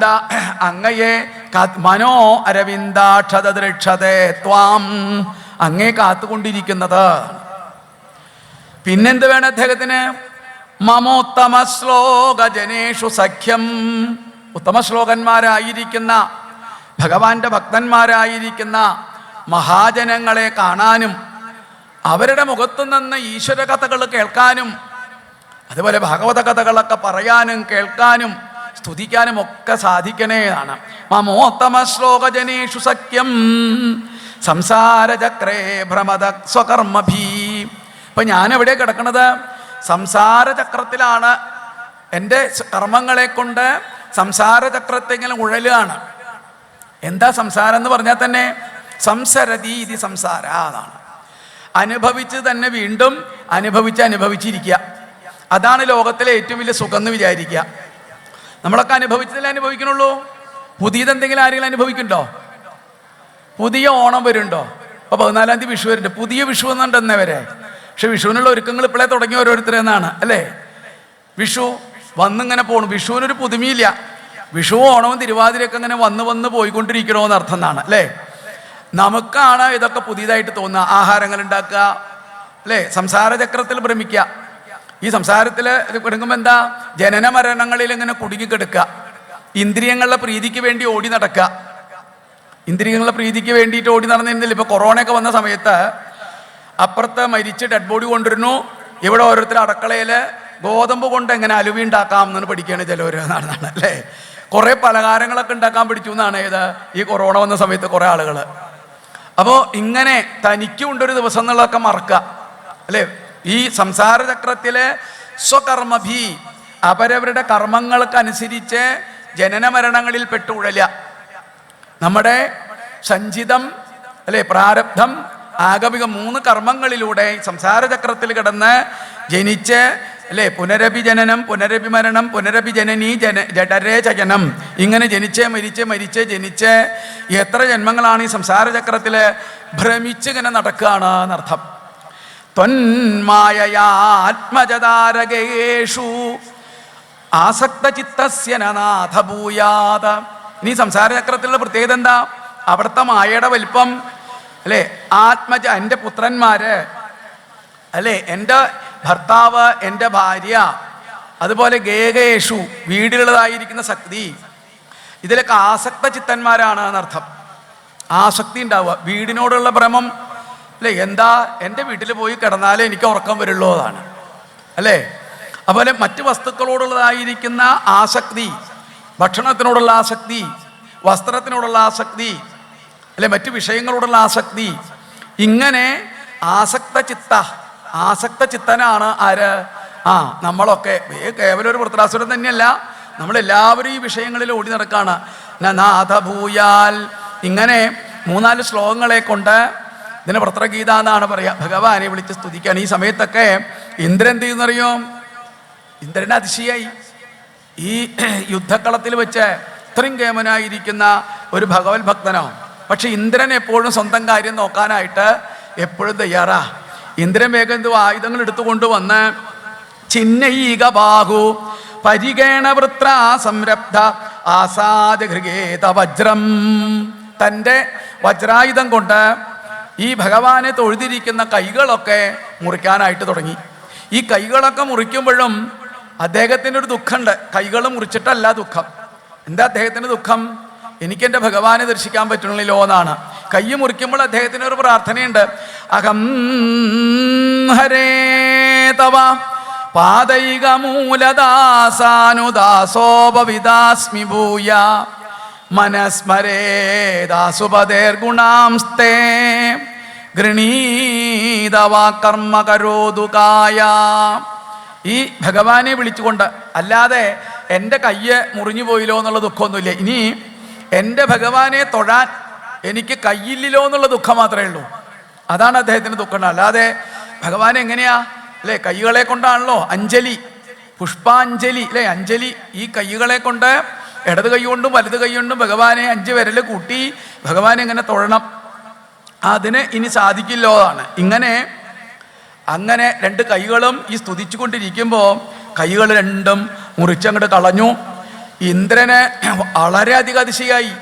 അങ്ങയെ മനോ അരവിന്ദാക്ഷതേ ത്വാം, അങ്ങേ കാത്തുകൊണ്ടിരിക്കുന്നത്. പിന്നെന്ത് വേണം അദ്ദേഹത്തിന്? മമോത്തമ ശ്ലോക ജനേഷു സഖ്യം. ഉത്തമ ശ്ലോകന്മാരായിരിക്കുന്ന ഭഗവാന്റെ ഭക്തന്മാരായിരിക്കുന്ന മഹാജനങ്ങളെ കാണാനും അവരുടെ മുഖത്തു നിന്ന് ഈശ്വര കഥകൾ കേൾക്കാനും അതുപോലെ ഭാഗവത കഥകളൊക്കെ പറയാനും കേൾക്കാനും സ്തുതിക്കാനും ഒക്കെ സാധിക്കണേതാണ്. മമോത്തമ ശ്ലോക ജനേഷു സഖ്യം സംസാരചക്രേ ഭ്രമദ സ്വകർമ്മഭീ. ഇപ്പം ഞാനെവിടെ കിടക്കണത്? സംസാരചക്രത്തിലാണ്. എൻ്റെ കർമ്മങ്ങളെ കൊണ്ട് സംസാരചക്രത്തെങ്കിലും ഉഴലുകയാണ്. എന്താ സംസാരം എന്ന് പറഞ്ഞാൽ തന്നെ സംസരതി ഇത് സംസാര എന്നാണ്. അനുഭവിച്ച് തന്നെ വീണ്ടും അനുഭവിച്ചിരിക്കുക. അതാണ് ലോകത്തിലെ ഏറ്റവും വലിയ സുഖം എന്ന് വിചാരിക്കുക. നമ്മളൊക്കെ അനുഭവിച്ചതിലേ അനുഭവിക്കണുള്ളൂ. പുതിയതെന്തെങ്കിലും ആരെങ്കിലും അനുഭവിക്കുന്നുണ്ടോ? പുതിയ ഓണം വരുന്നുണ്ടോ? അപ്പോൾ 14-ാം തീയതി വിഷു വരുന്നുണ്ട്. പുതിയ വിഷു എന്നുണ്ടെന്നേ വരെ. പക്ഷെ വിഷുവിനുള്ള ഒരുക്കങ്ങൾ ഇപ്പോഴേ തുടങ്ങി ഓരോരുത്തരെന്നാണ് അല്ലേ. വിഷു വന്നിങ്ങനെ പോകണം. വിഷുവിനൊരു പുതുമയില്ല. വിഷുവും ഓണവും തിരുവാതിരയൊക്കെ ഇങ്ങനെ വന്ന് പോയിക്കൊണ്ടിരിക്കണമെന്ന് അർത്ഥം എന്നാണ് അല്ലേ. നമുക്കാണ് ഇതൊക്കെ പുതിയതായിട്ട് തോന്നുക. ആഹാരങ്ങൾ ഉണ്ടാക്കുക അല്ലേ, സംസാരചക്രത്തിൽ ഭ്രമിക്കുക. ഈ സംസാരത്തിൽ കിടക്കുമ്പോൾ എന്താ, ജനന മരണങ്ങളിൽ ഇങ്ങനെ കുടുങ്ങിക്കിടക്കുക. ഇന്ദ്രിയങ്ങളുടെ പ്രീതിക്ക് വേണ്ടി ഓടി നടക്കുക. ഇന്ദ്രിയങ്ങളുടെ പ്രീതിക്ക് വേണ്ടിയിട്ട് ഓടി നടന്നിരുന്നില്ല. ഇപ്പോൾ കൊറോണയൊക്കെ വന്ന സമയത്ത് അപ്പുറത്ത് മരിച്ച് ഡെഡ് ബോഡി കൊണ്ടിരുന്നു. ഇവിടെ ഓരോരുത്തർ അടുക്കളയിൽ ഗോതമ്പ് കൊണ്ട് എങ്ങനെ അലുവി ഉണ്ടാക്കാം എന്ന് പഠിക്കുകയാണ് ചിലവർ എന്നാണ് അല്ലേ. കുറേ പലഹാരങ്ങളൊക്കെ ഉണ്ടാക്കാൻ പഠിച്ചു എന്നാണ് ഈ കൊറോണ വന്ന സമയത്ത് കുറേ ആളുകൾ. അപ്പോൾ ഇങ്ങനെ തനിക്കുണ്ടൊരു ദിവസം എന്നുള്ളതൊക്കെ മറക്കുക അല്ലേ. ഈ സംസാരചക്രത്തിലെ സ്വകർമ്മഭീ അവരവരുടെ കർമ്മങ്ങൾക്കനുസരിച്ച് ജനന മരണങ്ങളിൽ പെട്ടുഴലുക. നമ്മുടെ സഞ്ചിതം അല്ലെ, പ്രാരബ്ധം, ആഗമിക 3 കർമ്മങ്ങളിലൂടെ സംസാരചക്രത്തിൽ കിടന്ന് ജനിച്ച് അല്ലേ, പുനരഭി ജനനം, പുനരഭി മരണം, പുനരഭി ജനനീ ജഠരേ ചയനം, ഇങ്ങനെ ജനിച്ച് എത്ര ജന്മങ്ങളാണ് ഈ സംസാരചക്രത്തിൽ ഭ്രമിച്ചിങ്ങനെ നടക്കുകയാണ് എന്നർത്ഥം. ത്വന്മായയാ ആത്മജതാരകേഷു ആസക്ത ചിത്തസ്യ നാഥ ഭൂയാത. ഇനി സംസാരചക്രത്തിലുള്ള പ്രത്യേകത എന്താ? അവിടുത്തെ മായയുടെ വലിപ്പം അല്ലേ. ആത്മജ എൻ്റെ പുത്രന്മാര് അല്ലേ, എൻ്റെ ഭർത്താവ്, എൻ്റെ ഭാര്യ, അതുപോലെ ഗേഹേഷു വീടിലുള്ളതായിരിക്കുന്ന ശക്തി, ഇതിലൊക്കെ ആസക്ത ചിത്തന്മാരാണ് എന്നർത്ഥം. ആസക്തി ഉണ്ടാവുക, വീടിനോടുള്ള ഭ്രമം അല്ലേ. എന്താ, എൻ്റെ വീട്ടിൽ പോയി കിടന്നാലേ എനിക്ക് ഉറക്കം വരുള്ളൂ അതാണ് അല്ലേ. അതുപോലെ മറ്റ് വസ്തുക്കളോടുള്ളതായിരിക്കുന്ന ആസക്തി, ഭക്ഷണത്തിനോടുള്ള ആസക്തി, വസ്ത്രത്തിനോടുള്ള ആസക്തി അല്ലെ, മറ്റു വിഷയങ്ങളോടുള്ള ആസക്തി, ഇങ്ങനെ ആസക്ത ചിത്തനാണ് ആര്? നമ്മളൊക്കെ. കേവലം ഒരു വൃത്രാസുരൻ തന്നെയല്ല, നമ്മളെല്ലാവരും ഈ വിഷയങ്ങളിൽ ഓടി നടക്കാണ്. നാഥ ഭൂയാൽ. ഇങ്ങനെ 3-4 ശ്ലോകങ്ങളെ കൊണ്ട് ഇതിന് വൃത്രഗീത എന്നാണ് പറയുക. ഭഗവാനെ വിളിച്ച് സ്തുതിക്കാൻ ഈ സമയത്തൊക്കെ ഇന്ദ്രൻ എന്ത് ചെയ്യുന്നറിയോ? ഇന്ദ്രന് അതിശയായി. ഈ യുദ്ധക്കളത്തിൽ വെച്ച് ഇത്രയും കേമനായിരിക്കുന്ന ഒരു ഭഗവത് ഭക്തനോ. പക്ഷെ ഇന്ദ്രൻ എപ്പോഴും സ്വന്തം കാര്യം നോക്കാനായിട്ട് എപ്പോഴും തയ്യാറാ. ഇന്ദ്രൻ വേഗം എന്ത് ആയുധങ്ങൾ എടുത്തുകൊണ്ടുവന്ന് ചിന്നൈക ബാഹു പരിഗേണ വൃത്ര സംരബ്ധ ആസാദഗൃഹേത വജ്രം. തൻ്റെ വജ്രായുധം കൊണ്ട് ഈ ഭഗവാനെ തൊഴുതിരിക്കുന്ന കൈകളൊക്കെ മുറിക്കാനായിട്ട് തുടങ്ങി. ഈ കൈകളൊക്കെ മുറിക്കുമ്പോഴും അദ്ദേഹത്തിന് ഒരു ദുഃഖമുണ്ട്. കൈകൾ മുറിച്ചിട്ടല്ല ദുഃഖം. എന്താ അദ്ദേഹത്തിന് ദുഃഖം? എനിക്കെൻ്റെ ഭഗവാനെ ദർശിക്കാൻ പറ്റണില്ലോ എന്നാണ്. കൈ മുറിക്കുമ്പോൾ അദ്ദേഹത്തിന് ഒരു പ്രാർത്ഥനയുണ്ട്. അഹം ഹരേ തവ പാദൈക മൂലദാസാനുദാസോപവിദാസ്മി ഭൂയ മനസ്മരേദാസുപതേർഗുണാംസ്തേ ഗൃണീതവാ കർമ്മ കരോതുകായ. ഈ ഭഗവാനെ വിളിച്ചുകൊണ്ട്, അല്ലാതെ എൻ്റെ കയ്യ് മുറിഞ്ഞു പോയില്ലോ എന്നുള്ള ദുഃഖമൊന്നുമില്ല. ഇനി എൻ്റെ ഭഗവാനെ തൊഴാൻ എനിക്ക് കയ്യില്ലല്ലോ എന്നുള്ള ദുഃഖം മാത്രമേ ഉള്ളൂ. അതാണ് അദ്ദേഹത്തിന് ദുഃഖം. അല്ലാതെ ഭഗവാൻ എങ്ങനെയാ അല്ലേ? കൈകളെ കൊണ്ടാണല്ലോ അഞ്ജലി, പുഷ്പാഞ്ജലി അല്ലേ? അഞ്ജലി ഈ കൈകളെ കൊണ്ട്, ഇടത് കൈ കൊണ്ടും വലത് കൈ കൊണ്ടും ഭഗവാനെ 5 വിരൽ കൂട്ടി ഭഗവാനെ എങ്ങനെ തൊഴണം, അതിന് ഇനി സാധിക്കില്ലോ എന്നാണ്. അങ്ങനെ 2 കൈകളും ഈ സ്തുതിച്ചു കൊണ്ടിരിക്കുമ്പോൾ കൈകൾ രണ്ടും മുറിച്ചങ്ങോട്ട് കളഞ്ഞു. ഇന്ദ്രന് വളരെയധികം അതിശയായി.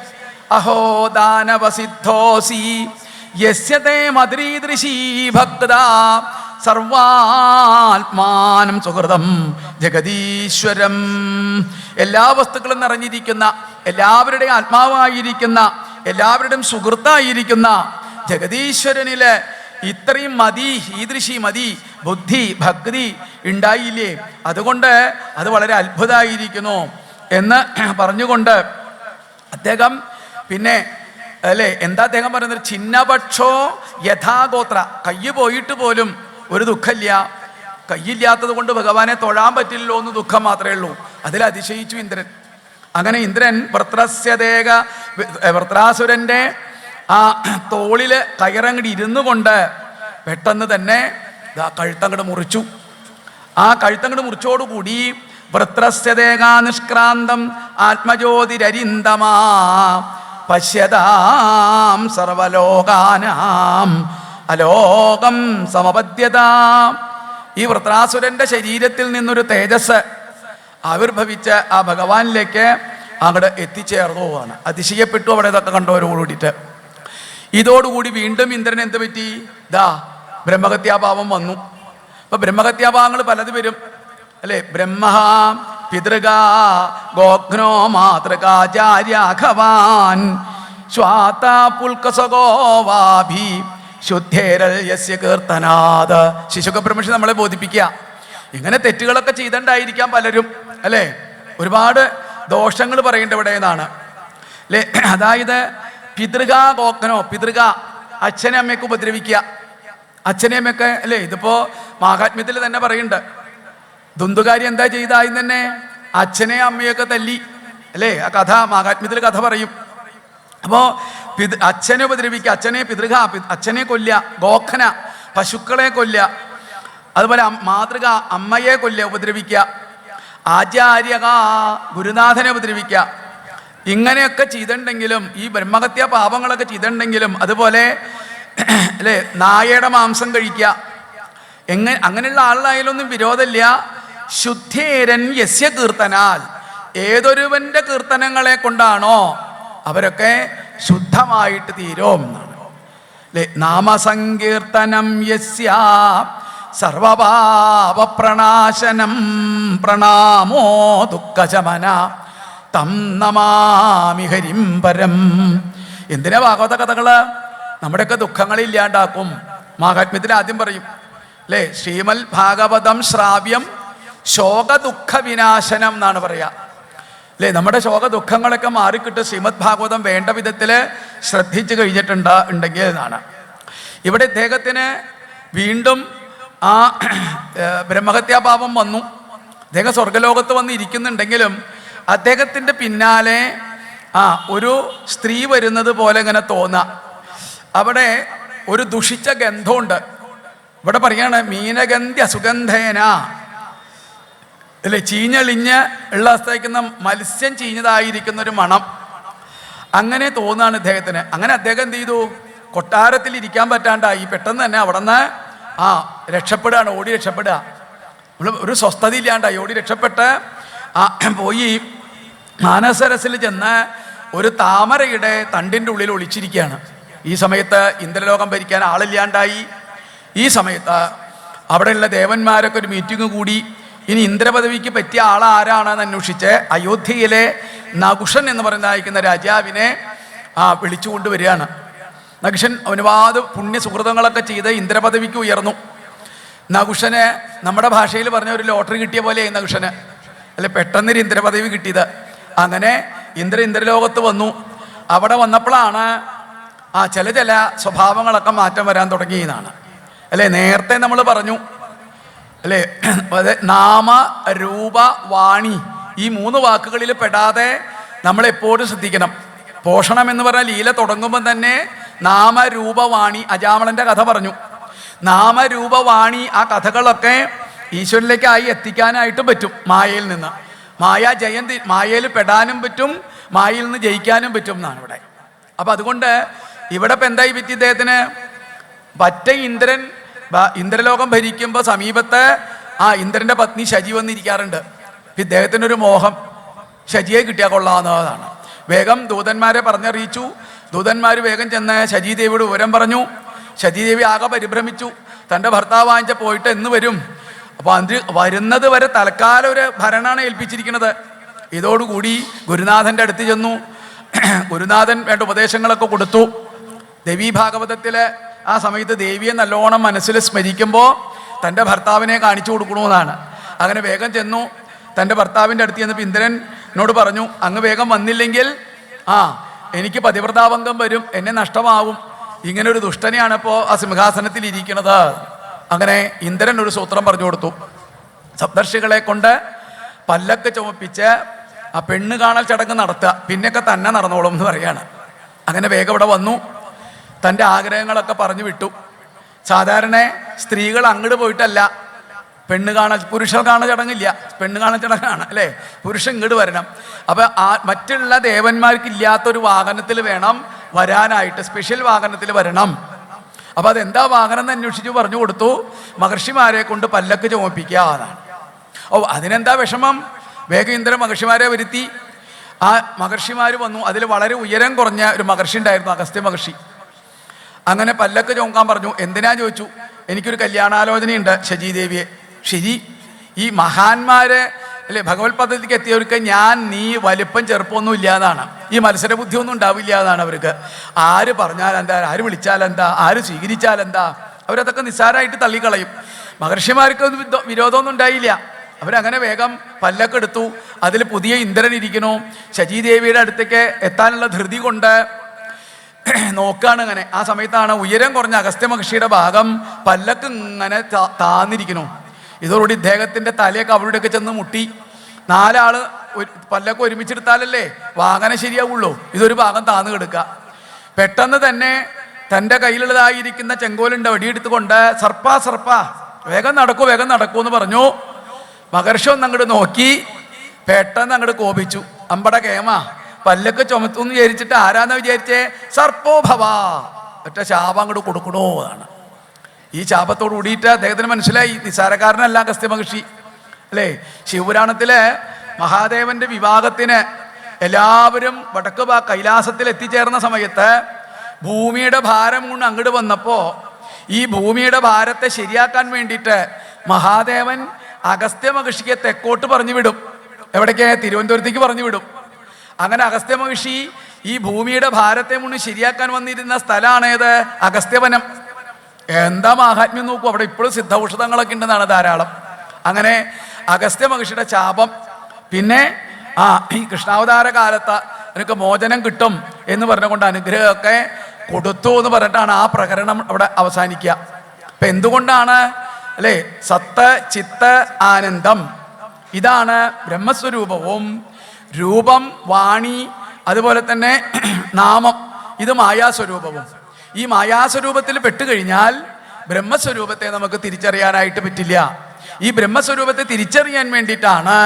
അഹോ ദാനവസിദ്ധോസി യസ്യതേ മദ്രീദൃശീ ഭക്ത സർവാത്മാനം സുഹൃതം ജഗദീശ്വരം. എല്ലാ വസ്തുക്കളും നിറഞ്ഞിരിക്കുന്ന, എല്ലാവരുടെയും ആത്മാവായിരിക്കുന്ന, എല്ലാവരുടെയും സുഹൃത്തായിരിക്കുന്ന ജഗദീശ്വരനില് ഇത്രയും മതി, ഈദൃശി മതി, ബുദ്ധി ഭക്തി ഉണ്ടായില്ലേ? അതുകൊണ്ട് അത് വളരെ അത്ഭുതമായിരിക്കുന്നു എന്ന് പറഞ്ഞുകൊണ്ട് അദ്ദേഹം പിന്നെ അല്ലേ എന്താ അദ്ദേഹം പറയുന്നത്? ചിന്നപക്ഷോ യഥാഗോത്ര. കയ്യ് പോയിട്ട് പോലും ഒരു ദുഃഖമില്ല. കയ്യില്ലാത്തത് കൊണ്ട് ഭഗവാനെ തൊഴാൻ പറ്റില്ലല്ലോ എന്ന് ദുഃഖം മാത്രമേ ഉള്ളൂ. അതിൽ അതിശയിച്ചു ഇന്ദ്രൻ. അങ്ങനെ ഇന്ദ്രൻ വൃത്രാസുരൻ്റെ ആ തോളില് കയറങ്ങടി ഇരുന്നു കൊണ്ട് പെട്ടെന്ന് തന്നെ കഴുത്തങ്ങട് മുറിച്ചു. ആ കഴുത്തങ്ങട് മുറിച്ചോടുകൂടി വൃത്രസ്യദേകാ നിഷ്ക്രാന്തം ആത്മജ്യോതിരരിന്ദമാ പശ്യതാം സർവലോകാനാം അലോകം സമപദ്യതാം. ഈ വൃത്രാസുരന്റെ ശരീരത്തിൽ നിന്നൊരു തേജസ് ആവിർഭവിച്ച് ആ ഭഗവാനിലേക്ക് അങ്ങോട്ട് എത്തിച്ചേർന്നു ആണ്. അതിശയപ്പെട്ടു അവിടെ ഇതൊക്കെ കണ്ടവരോടുകൂടിയിട്ട്. ഇതോടുകൂടി വീണ്ടും ഇന്ദ്രൻ എന്ത് പറ്റി? ബ്രഹ്മഹത്യാഭാവം വന്നു. അപ്പൊ ബ്രഹ്മഹത്യാഭാവങ്ങൾ പലത് വരും അല്ലെ? ബ്രഹ്മ പിതൃക ഗോഘ്നോ മാതൃകാചാര്യാഘവാൻ ശ്വാത പുൽക്കസഗോവാഭി ശുദ്ധേരൽ യസ്യ കീർത്തനാത്. ശിശുക ബ്രഹ്മർഷി നമ്മളെ ബോധിപ്പിക്കുക, ഇങ്ങനെ തെറ്റുകളൊക്കെ ചെയ്തിട്ടുണ്ടായിരിക്കാം പലരും അല്ലേ? ഒരുപാട് ദോഷങ്ങൾ പറയേണ്ട ഇവിടെ എന്നാണ് അല്ലേ? അതായത് പിതൃക ഗോഘ്നോ, പിതൃക അച്ഛനെ അമ്മയൊക്കെ ഉപദ്രവിക്കുക, അച്ഛനെ അമ്മയൊക്കെ അല്ലേ? ഇതിപ്പോ മാഹാത്മ്യത്തിൽ തന്നെ പറയുന്നുണ്ട്. ദുന്തുകാരി എന്താ ചെയ്തായും തന്നെ അച്ഛനെ അമ്മയൊക്കെ തല്ലി അല്ലേ? ആ കഥ മാഹാത്മ്യത്തിൽ കഥ പറയും. അപ്പോ അച്ഛനെ ഉപദ്രവിക്കുക, അച്ഛനെ പിതൃക, അച്ഛനെ കൊല്ലുക, ഗോഖന പശുക്കളെ കൊല്ലുക, അതുപോലെ മാതൃക അമ്മയെ കൊല്ലുക, ഉപദ്രവിക്കുക, ആചാര്യക ഗുരുനാഥനെ ഉപദ്രവിക്കുക. ഇങ്ങനെയൊക്കെ ചെയ്തിട്ടുണ്ടെങ്കിലും, ഈ ബ്രഹ്മഹത്യാ പാപങ്ങളൊക്കെ ചെയ്തിട്ടുണ്ടെങ്കിലും, അതുപോലെ അല്ലേ നായയുടെ മാംസം കഴിക്കുക, അങ്ങനെയുള്ള ആളിലായാലൊന്നും വിരോധമില്ല. ശുദ്ധേരൻ യസ്യ കീർത്തനാൽ, ഏതൊരുവന്റെ കീർത്തനങ്ങളെ കൊണ്ടാണോ അവരൊക്കെ ശുദ്ധമായിട്ട് തീരും എന്നാണ് അല്ലേ? നാമസങ്കീർത്തനം യസ്യ സർവപാപപ്രണാശനം പ്രണാമോ ദുഃഖശമന തം നമാമി ഹരിം പരം. എന്തിനാ ഭാഗവത കഥകള്? നമ്മുടെയൊക്കെ ദുഃഖങ്ങളെ ഇല്ലാണ്ടാക്കും. മാഹാത്മ്യത്തിൽ ആദ്യം പറയും അല്ലേ? ശ്രീമൽ ഭാഗവതം ശ്രാവ്യം ശോക ദുഃഖ വിനാശനം എന്നാണ് പറയാ അല്ലേ? നമ്മുടെ ശോക ദുഃഖങ്ങളൊക്കെ മാറിക്കിട്ട് ശ്രീമദ് ഭാഗവതം വേണ്ട വിധത്തിൽ ശ്രദ്ധിച്ചു കഴിഞ്ഞിട്ടുണ്ടെങ്കിൽ എന്നാണ്. ഇവിടെ ഇദ്ദേഹത്തിന് വീണ്ടും ആ ബ്രഹ്മഹത്യാപാപം വന്നു. അദ്ദേഹം സ്വർഗലോകത്ത് വന്ന് ഇരിക്കുന്നുണ്ടെങ്കിലും അദ്ദേഹത്തിൻ്റെ പിന്നാലെ ഒരു സ്ത്രീ വരുന്നത് പോലെ ഇങ്ങനെ തോന്നുക. അവിടെ ഒരു ദുഷിച്ച ഗന്ധമുണ്ട്. ഇവിടെ പറയാണ് മീനഗന്ധി അസുഗന്ധേന അല്ലേ? ചീഞ്ഞളിഞ്ഞ് ഉള്ള അവസ്ഥയ്ക്കുന്ന മത്സ്യം ചീഞ്ഞതായിരിക്കുന്ന ഒരു മണം അങ്ങനെ തോന്നുകയാണ് ഇദ്ദേഹത്തിന്. അങ്ങനെ അദ്ദേഹം എന്ത് ചെയ്തു? കൊട്ടാരത്തിൽ ഇരിക്കാൻ പറ്റാണ്ടായി. പെട്ടെന്ന് തന്നെ അവിടെ നിന്ന് രക്ഷപ്പെടുകയാണ്, ഓടി രക്ഷപ്പെടുക. ഒരു സ്വസ്ഥത ഇല്ലാണ്ടായി, ഓടി രക്ഷപ്പെട്ട് പോയി മാനസരസിൽ ചെന്ന് ഒരു താമരയുടെ തണ്ടിൻ്റെ ഉള്ളിൽ ഒളിച്ചിരിക്കുകയാണ്. ഈ സമയത്ത് ഇന്ദ്രലോകം ഭരിക്കാൻ ആളില്ലാണ്ടായി. ഈ സമയത്ത് അവിടെയുള്ള ദേവന്മാരൊക്കെ ഒരു മീറ്റിംഗ് കൂടി. ഇനി ഇന്ദ്രപദവിക്ക് പറ്റിയ ആളാരാണെന്ന് അന്വേഷിച്ച് അയോധ്യയിലെ നകുഷൻ എന്ന് പറയുന്ന രാജാവിനെ വിളിച്ചുകൊണ്ടുവരികയാണ്. നകുഷൻ ഒരുപാട് പുണ്യ സുഹൃതങ്ങളൊക്കെ ചെയ്ത് ഇന്ദ്രപദവിക്ക് ഉയർന്നു. നകുഷന് നമ്മുടെ ഭാഷയിൽ പറഞ്ഞ ഒരു ലോട്ടറി കിട്ടിയ പോലെയായി നകുഷന്, അല്ലെ പെട്ടെന്നൊരു ഇന്ദ്രപദവി കിട്ടിയത്. അങ്ങനെ ഇന്ദ്രലോകത്ത് വന്നു. അവിടെ വന്നപ്പോഴാണ് ചില സ്വഭാവങ്ങളൊക്കെ മാറ്റം വരാൻ തുടങ്ങിയതാണ്. അല്ലേ, നേരത്തെ നമ്മൾ പറഞ്ഞു അല്ലേ, നാമ രൂപ വാണി ഈ 3 വാക്കുകളിൽ പെടാതെ നമ്മളെപ്പോഴും ശ്രദ്ധിക്കണം. പോഷണം എന്ന് പറഞ്ഞാൽ ലീല തുടങ്ങുമ്പോൾ തന്നെ നാമരൂപവാണി അജാമളന്റെ കഥ പറഞ്ഞു. നാമരൂപവാണി ആ കഥകളൊക്കെ ഈശ്വരനിലേക്കായി എത്തിക്കാനായിട്ടും പറ്റും. മായയിൽ നിന്ന് മായയിൽ പെടാനും പറ്റും, മായയിൽ നിന്ന് ജയിക്കാനും പറ്റും എന്നാണ് ഇവിടെ. അപ്പം അതുകൊണ്ട് ഇവിടെ ഇപ്പം എന്തായി പറ്റി ഇദ്ദേഹത്തിന്? പറ്റ ഇന്ദ്രലോകം ഭരിക്കുമ്പോൾ സമീപത്ത് ഇന്ദ്രന്റെ പത്നി ശചി വന്നിരിക്കാറുണ്ട്. ഇദ്ദേഹത്തിനൊരു മോഹം, ശചിയെ കിട്ടിയാൽ കൊള്ളാവുന്നതാണ്. വേഗം ദൂതന്മാരെ പറഞ്ഞറിയിച്ചു. ദൂതന്മാർ വേഗം ചെന്ന് ശചീദേവിയോട് വിവരം പറഞ്ഞു. ശചീദേവി ആകെ പരിഭ്രമിച്ചു. തൻ്റെ ഭർത്താവ് വാങ്ങിച്ച പോയിട്ട് എന്ന് വരും? അപ്പോൾ അത് വരുന്നത് വരെ തൽക്കാലം ഒരു ഭരണമാണ് ഏൽപ്പിച്ചിരിക്കുന്നത്. ഇതോടുകൂടി ഗുരുനാഥൻ്റെ അടുത്ത് ചെന്നു. ഗുരുനാഥൻ വേണ്ട ഉപദേശങ്ങളൊക്കെ കൊടുത്തു. ദേവീ ഭാഗവതത്തിലെ ആ സമയത്ത് ദേവിയെ നല്ലോണം മനസ്സിൽ സ്മരിക്കുമ്പോൾ തൻ്റെ ഭർത്താവിനെ കാണിച്ചു കൊടുക്കണമെന്നാണ്. അങ്ങനെ വേഗം ചെന്നു. തൻ്റെ ഭർത്താവിൻ്റെ അടുത്ത് ചെന്നപ്പോൾ ഇന്ദ്രൻ എന്നോട് പറഞ്ഞു, അങ്ങ് വേഗം വന്നില്ലെങ്കിൽ എനിക്ക് പതിവ്രതാഭംഗം വരും, എന്നെ നഷ്ടമാവും. ഇങ്ങനൊരു ദുഷ്ടനെയാണ് ഇപ്പോൾ ആ സിംഹാസനത്തിൽ ഇരിക്കുന്നത്. അങ്ങനെ ഇന്ദ്രൻ ഒരു സൂത്രം പറഞ്ഞു കൊടുത്തു. സപ്തർഷികളെ കൊണ്ട് പല്ലക്ക് ചുമപ്പിച്ച് ആ പെണ്ണ് കാണൽ ചടങ്ങ് നടത്തുക, പിന്നെയൊക്കെ തന്നെ നടന്നോളും എന്ന് പറയാണ്. അങ്ങനെ വേഗം ഇവിടെ വന്നു. തൻ്റെ ആഗ്രഹങ്ങളൊക്കെ പറഞ്ഞു വിട്ടു. സാധാരണ സ്ത്രീകൾ അങ്ങോട്ട് പോയിട്ടല്ല പുരുഷർ കാണൽ ചടങ്ങില്ല, പെണ്ണ് കാണൽ ചടങ്ങാണ് അല്ലേ. പുരുഷൻ ഇങ്ങോട്ട് വരണം. അപ്പം മറ്റുള്ള ദേവന്മാർക്ക് ഇല്ലാത്തൊരു വാഹനത്തിൽ വേണം വരാനായിട്ട്, സ്പെഷ്യൽ വാഹനത്തിൽ വരണം. അപ്പം അതെന്താ വാഹനം എന്ന് അന്വേഷിച്ച് പറഞ്ഞു കൊടുത്തു. മഹർഷിമാരെ കൊണ്ട് പല്ലക്ക് ചുമപ്പിക്കുക എന്നാണ്. അതിനെന്താ വിഷമം? വേഗം ഇന്ദ്രൻ മഹർഷിമാരെ വരുത്തി. ആ മഹർഷിമാർ വന്നു. അതിൽ വളരെ ഉയരം കുറഞ്ഞ ഒരു മഹർഷി ഉണ്ടായിരുന്നു, അഗസ്ത്യ മഹർഷി. അങ്ങനെ പല്ലക്ക് ചുമക്കാൻ പറഞ്ഞു. എന്തിനാ ചോദിച്ചു. എനിക്കൊരു കല്യാണാലോചനയുണ്ട് ശചീദേവിയെ. ശരി, ഈ മഹാന്മാരെ അല്ലെ ഭഗവത് പദ്ധതിക്ക് എത്തിയവർക്ക് നീ വലിപ്പം ചെറുപ്പമൊന്നും ഇല്ലാതാണ്, ഈ മത്സര ബുദ്ധിയൊന്നും ഉണ്ടാവില്ല എന്നാണ് അവർക്ക്. ആര് പറഞ്ഞാൽ എന്താ, ആര് വിളിച്ചാൽ എന്താ, ആര് സ്വീകരിച്ചാൽ എന്താ, അവരതൊക്കെ നിസ്സാരമായിട്ട് തള്ളിക്കളയും. മഹർഷിമാർക്ക് വിരോധമൊന്നും ഉണ്ടായില്ല. അവരങ്ങനെ വേഗം പല്ലക്ക് എടുത്തു. അതിൽ പുതിയ ഇന്ദ്രൻ ഇരിക്കുന്നു. ശചീദേവിയുടെ അടുത്തേക്ക് എത്താനുള്ള ധൃതി കൊണ്ട് നോക്കാണ്. അങ്ങനെ ആ സമയത്താണ് ഉയരം കുറഞ്ഞ അഗസ്ത്യ മഹർഷിയുടെ ഭാഗം പല്ലക്ക് ഇങ്ങനെ താന്നിരിക്കുന്നു. ഇതോടുകൂടി ഇദ്ദേഹത്തിൻ്റെ തലയൊക്കെ അവരുടെയൊക്കെ ചെന്ന് മുട്ടി. 4 ആള് പല്ലൊക്കെ ഒരുമിച്ചെടുത്താലല്ലേ വാഹനം ശരിയാവുള്ളൂ. ഇതൊരു ഭാഗം താന്ന് കിടക്കുക. പെട്ടെന്ന് തന്നെ തൻ്റെ കയ്യിലുള്ളതായിരിക്കുന്ന ചെങ്കോലുണ്ട് വടിയെടുത്തുകൊണ്ട് സർപ്പ വേഗം നടക്കൂ എന്ന് പറഞ്ഞു. മഹർഷി ഒന്ന് അങ്ങോട്ട് നോക്കി, പെട്ടെന്ന് അങ്ങോട്ട് കോപിച്ചു. അമ്പട കേമ പല്ലൊക്കെ ചുമത്തുന്ന് വിചാരിച്ചിട്ട് ആരാന്ന് വിചാരിച്ചേ? സർപ്പോ ഭവ, ഒറ്റ ശാപം അങ്ങോട്ട് കൊടുക്കണോ എന്നാണ്. ഈ ശാപത്തോട് കൂടിയിട്ട് അദ്ദേഹത്തിന് മനസ്സിലായി നിസ്സാരക്കാരനല്ല അഗസ്ത്യ മഹർഷി അല്ലേ. ശിവപുരാണത്തിലെ മഹാദേവന്റെ വിവാഹത്തിന് എല്ലാവരും വടക്ക് കൈലാസത്തിൽ എത്തിച്ചേർന്ന സമയത്ത് ഭൂമിയുടെ ഭാരം കൊണ്ട് അങ്ങോട്ട് വന്നപ്പോൾ ഈ ഭൂമിയുടെ ഭാരത്തെ ശരിയാക്കാൻ വേണ്ടിയിട്ട് മഹാദേവൻ അഗസ്ത്യ മഹർഷിക്ക് തെക്കോട്ട് പറഞ്ഞു വിടും. എവിടേക്ക്? തിരുവനന്തപുരത്തേക്ക് പറഞ്ഞു വിടും. അങ്ങനെ അഗസ്ത്യ മഹർഷി ഈ ഭൂമിയുടെ ഭാരത്തെ മുന്നിൽ ശരിയാക്കാൻ വന്നിരുന്ന സ്ഥലമാണേത്? അഗസ്ത്യവനം. എന്താ മാഹാത്മ്യം നോക്കൂ, അവിടെ ഇപ്പോഴും സിദ്ധൌഷധങ്ങളൊക്കെ ഉണ്ടെന്നാണ് ധാരാളം. അങ്ങനെ അഗസ്ത്യ മഹർഷിയുടെ ശാപം പിന്നെ ഈ കൃഷ്ണാവതാര കാലത്ത് എനിക്ക് മോചനം കിട്ടും എന്ന് പറഞ്ഞുകൊണ്ട് അനുഗ്രഹമൊക്കെ കൊടുത്തു എന്ന് പറഞ്ഞിട്ടാണ് ആ പ്രകരണം അവിടെ അവസാനിക്കുക. അപ്പം എന്തുകൊണ്ടാണ് അല്ലേ? സത്ത് ചിത്ത് ആനന്ദം, ഇതാണ് ബ്രഹ്മസ്വരൂപവും. രൂപം വാണി അതുപോലെ തന്നെ നാമം, ഇത് മായാസ്വരൂപവും. ഈ മായാസ്വരൂപത്തിൽ പെട്ടുകഴിഞ്ഞാൽ ബ്രഹ്മസ്വരൂപത്തെ നമുക്ക് തിരിച്ചറിയാനായിട്ട് പറ്റില്ല. ഈ ബ്രഹ്മസ്വരൂപത്തെ തിരിച്ചറിയാൻ വേണ്ടിയിട്ടാണ്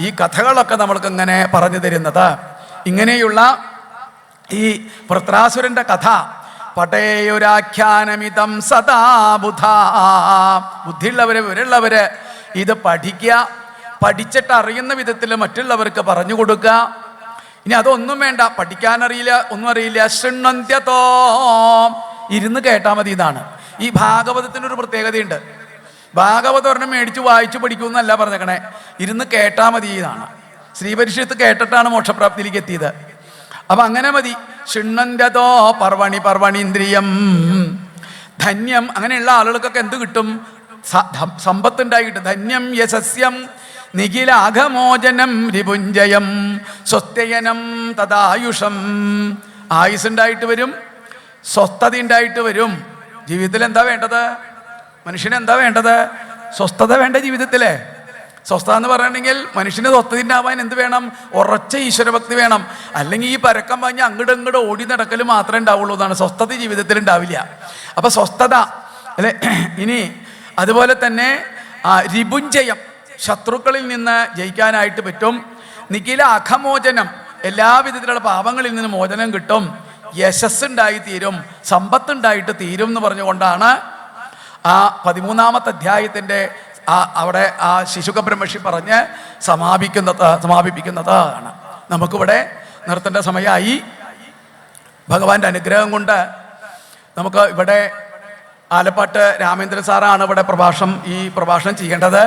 ഈ കഥകളൊക്കെ നമ്മൾക്ക് ഇങ്ങനെ പറഞ്ഞു തരുന്നത്. ഇങ്ങനെയുള്ള ഈ വൃത്രാസുരന്റെ കഥ പടേയൊരാഖ്യാനമിതം സദാ ബുധാ, ബുദ്ധിയുള്ളവര് വിവരമുള്ളവര് ഇത് പഠിക്കുക, പഠിച്ചിട്ട് അറിയുന്ന വിധത്തിൽ മറ്റുള്ളവർക്ക് പറഞ്ഞു കൊടുക്കുക. ഇനി അതൊന്നും വേണ്ട, പഠിക്കാനറിയില്ല, ഒന്നും അറിയില്ല, ശൃണ്വന്ത്യതോ, ഇരുന്ന് കേട്ടാൽ മതി. ഇതാണ് ഈ ഭാഗവതത്തിനൊരു പ്രത്യേകതയുണ്ട്. ഭാഗവതം മേടിച്ച് വായിച്ചു പഠിക്കുമെന്നല്ല പറഞ്ഞേക്കണേ, ഇരുന്ന് കേട്ടാൽ മതി എന്നാണ്. ശ്രീപരിഷത്ത് കേട്ടിട്ടാണ് മോക്ഷപ്രാപ്തിയിലേക്ക് എത്തിയത്. അപ്പം അങ്ങനെ മതി. ശൃണ്ണന്തോ പർവണീന്ദ്രിയം ധന്യം. അങ്ങനെയുള്ള ആളുകൾക്കൊക്കെ എന്ത് കിട്ടും? സമ്പത്തുണ്ടായിട്ട്. ധന്യം യശസ്യം നിഖിലാഘമോചനം രിപുഞ്ജയം സ്വസ്ഥയനം തദായുഷം. ആയുസ്സുണ്ടായിട്ട് വരും, സ്വസ്ഥത ഉണ്ടായിട്ട് വരും. ജീവിതത്തിൽ എന്താ വേണ്ടത്? മനുഷ്യന് എന്താ വേണ്ടത്? സ്വസ്ഥത വേണ്ട ജീവിതത്തിലെ. സ്വസ്ഥത എന്ന് പറയണമെങ്കിൽ മനുഷ്യന് സ്വസ്ഥത ഉണ്ടാവാൻ എന്ത് വേണം? ഉറച്ച ഈശ്വരഭക്തി വേണം. അല്ലെങ്കിൽ ഈ പരക്കം പറഞ്ഞ് അങ്ങോട്ട് ഓടി നടക്കൽ മാത്രമേ ഉണ്ടാവുള്ളൂ എന്നാണ്. സ്വസ്ഥത ജീവിതത്തിൽ ഉണ്ടാവില്ല. അപ്പൊ സ്വസ്ഥത അല്ലെ. ഇനി അതുപോലെ തന്നെ രിപുഞ്ജയം, ശത്രുക്കളിൽ നിന്ന് ജയിക്കാനായിട്ട് പറ്റും. നിഖില അഖമോചനം, എല്ലാവിധത്തിലുള്ള പാപങ്ങളിൽ നിന്ന് മോചനം കിട്ടും. യശസ്സുണ്ടായി തീരും, സമ്പത്തുണ്ടായിട്ട് തീരും എന്ന് പറഞ്ഞുകൊണ്ടാണ് ആ 13-ാമത്തെ അധ്യായത്തിൻ്റെ അവിടെ ആ ശിശുക ബ്രഹ്മർഷി പറഞ്ഞ് സമാപിപ്പിക്കുന്നത് ആണ്. നമുക്കിവിടെ നിർത്തേണ്ട സമയമായി. ഭഗവാന്റെ അനുഗ്രഹം കൊണ്ട് നമുക്ക് ഇവിടെ ആലപ്പാട്ട് രാമേന്ദ്രൻ സാറാണ് ഇവിടെ ഈ പ്രഭാഷണം ചെയ്യേണ്ടത്.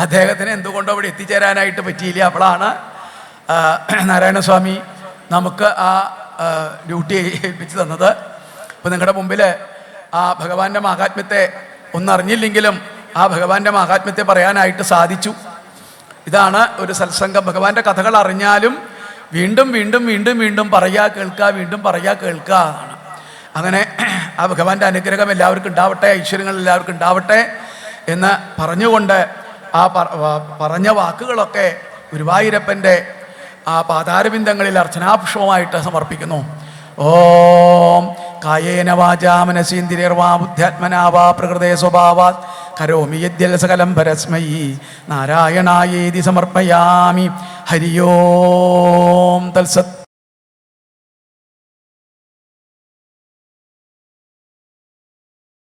അദ്ദേഹത്തിന് എന്തുകൊണ്ടോ ഇവിടെ എത്തിച്ചേരാനായിട്ട് പറ്റിയില്ല. അപ്പോഴാണ് നാരായണസ്വാമി നമുക്ക് ആ ഡ്യൂട്ടി ഏൽപ്പിച്ചു തന്നത്. അപ്പോൾ നിങ്ങളുടെ മുമ്പിൽ ആ ഭഗവാന്റെ മഹാത്മ്യത്തെ ഒന്നറിഞ്ഞില്ലെങ്കിലും ആ ഭഗവാന്റെ മഹാത്മ്യത്തെ പറയാനായിട്ട് സാധിച്ചു. ഇതാണ് ഒരു സത്സംഗം. ഭഗവാന്റെ കഥകൾ അറിഞ്ഞാലും വീണ്ടും വീണ്ടും വീണ്ടും വീണ്ടും പറയുക കേൾക്കുക, വീണ്ടും പറയുക കേൾക്കുക എന്നാണ്. അങ്ങനെ ആ ഭഗവാന്റെ അനുഗ്രഹം എല്ലാവർക്കും ഉണ്ടാവട്ടെ, ഐശ്വര്യങ്ങൾ എല്ലാവർക്കും ഉണ്ടാവട്ടെ എന്ന് പറഞ്ഞുകൊണ്ട് ആ പറഞ്ഞ വാക്കുകളൊക്കെ ഗുരുവായൂരപ്പൻ്റെ ആ പാതാരബിന്ദങ്ങളിൽ അർച്ചനാപുഷ്പമായിട്ട് സമർപ്പിക്കുന്നു. ഓം കായേന വാചാ മനസീന്ദ്രിയർവാ ബുദ്ധ്യാത്മനാ വാ പ്രകൃതേ സ്വഭാവാത് കരോമി യദ്യൽ സകലം പരസ്മൈ നാരായണായേതി സമർപ്പയാമി. ഹരി ഓം തത്സത്.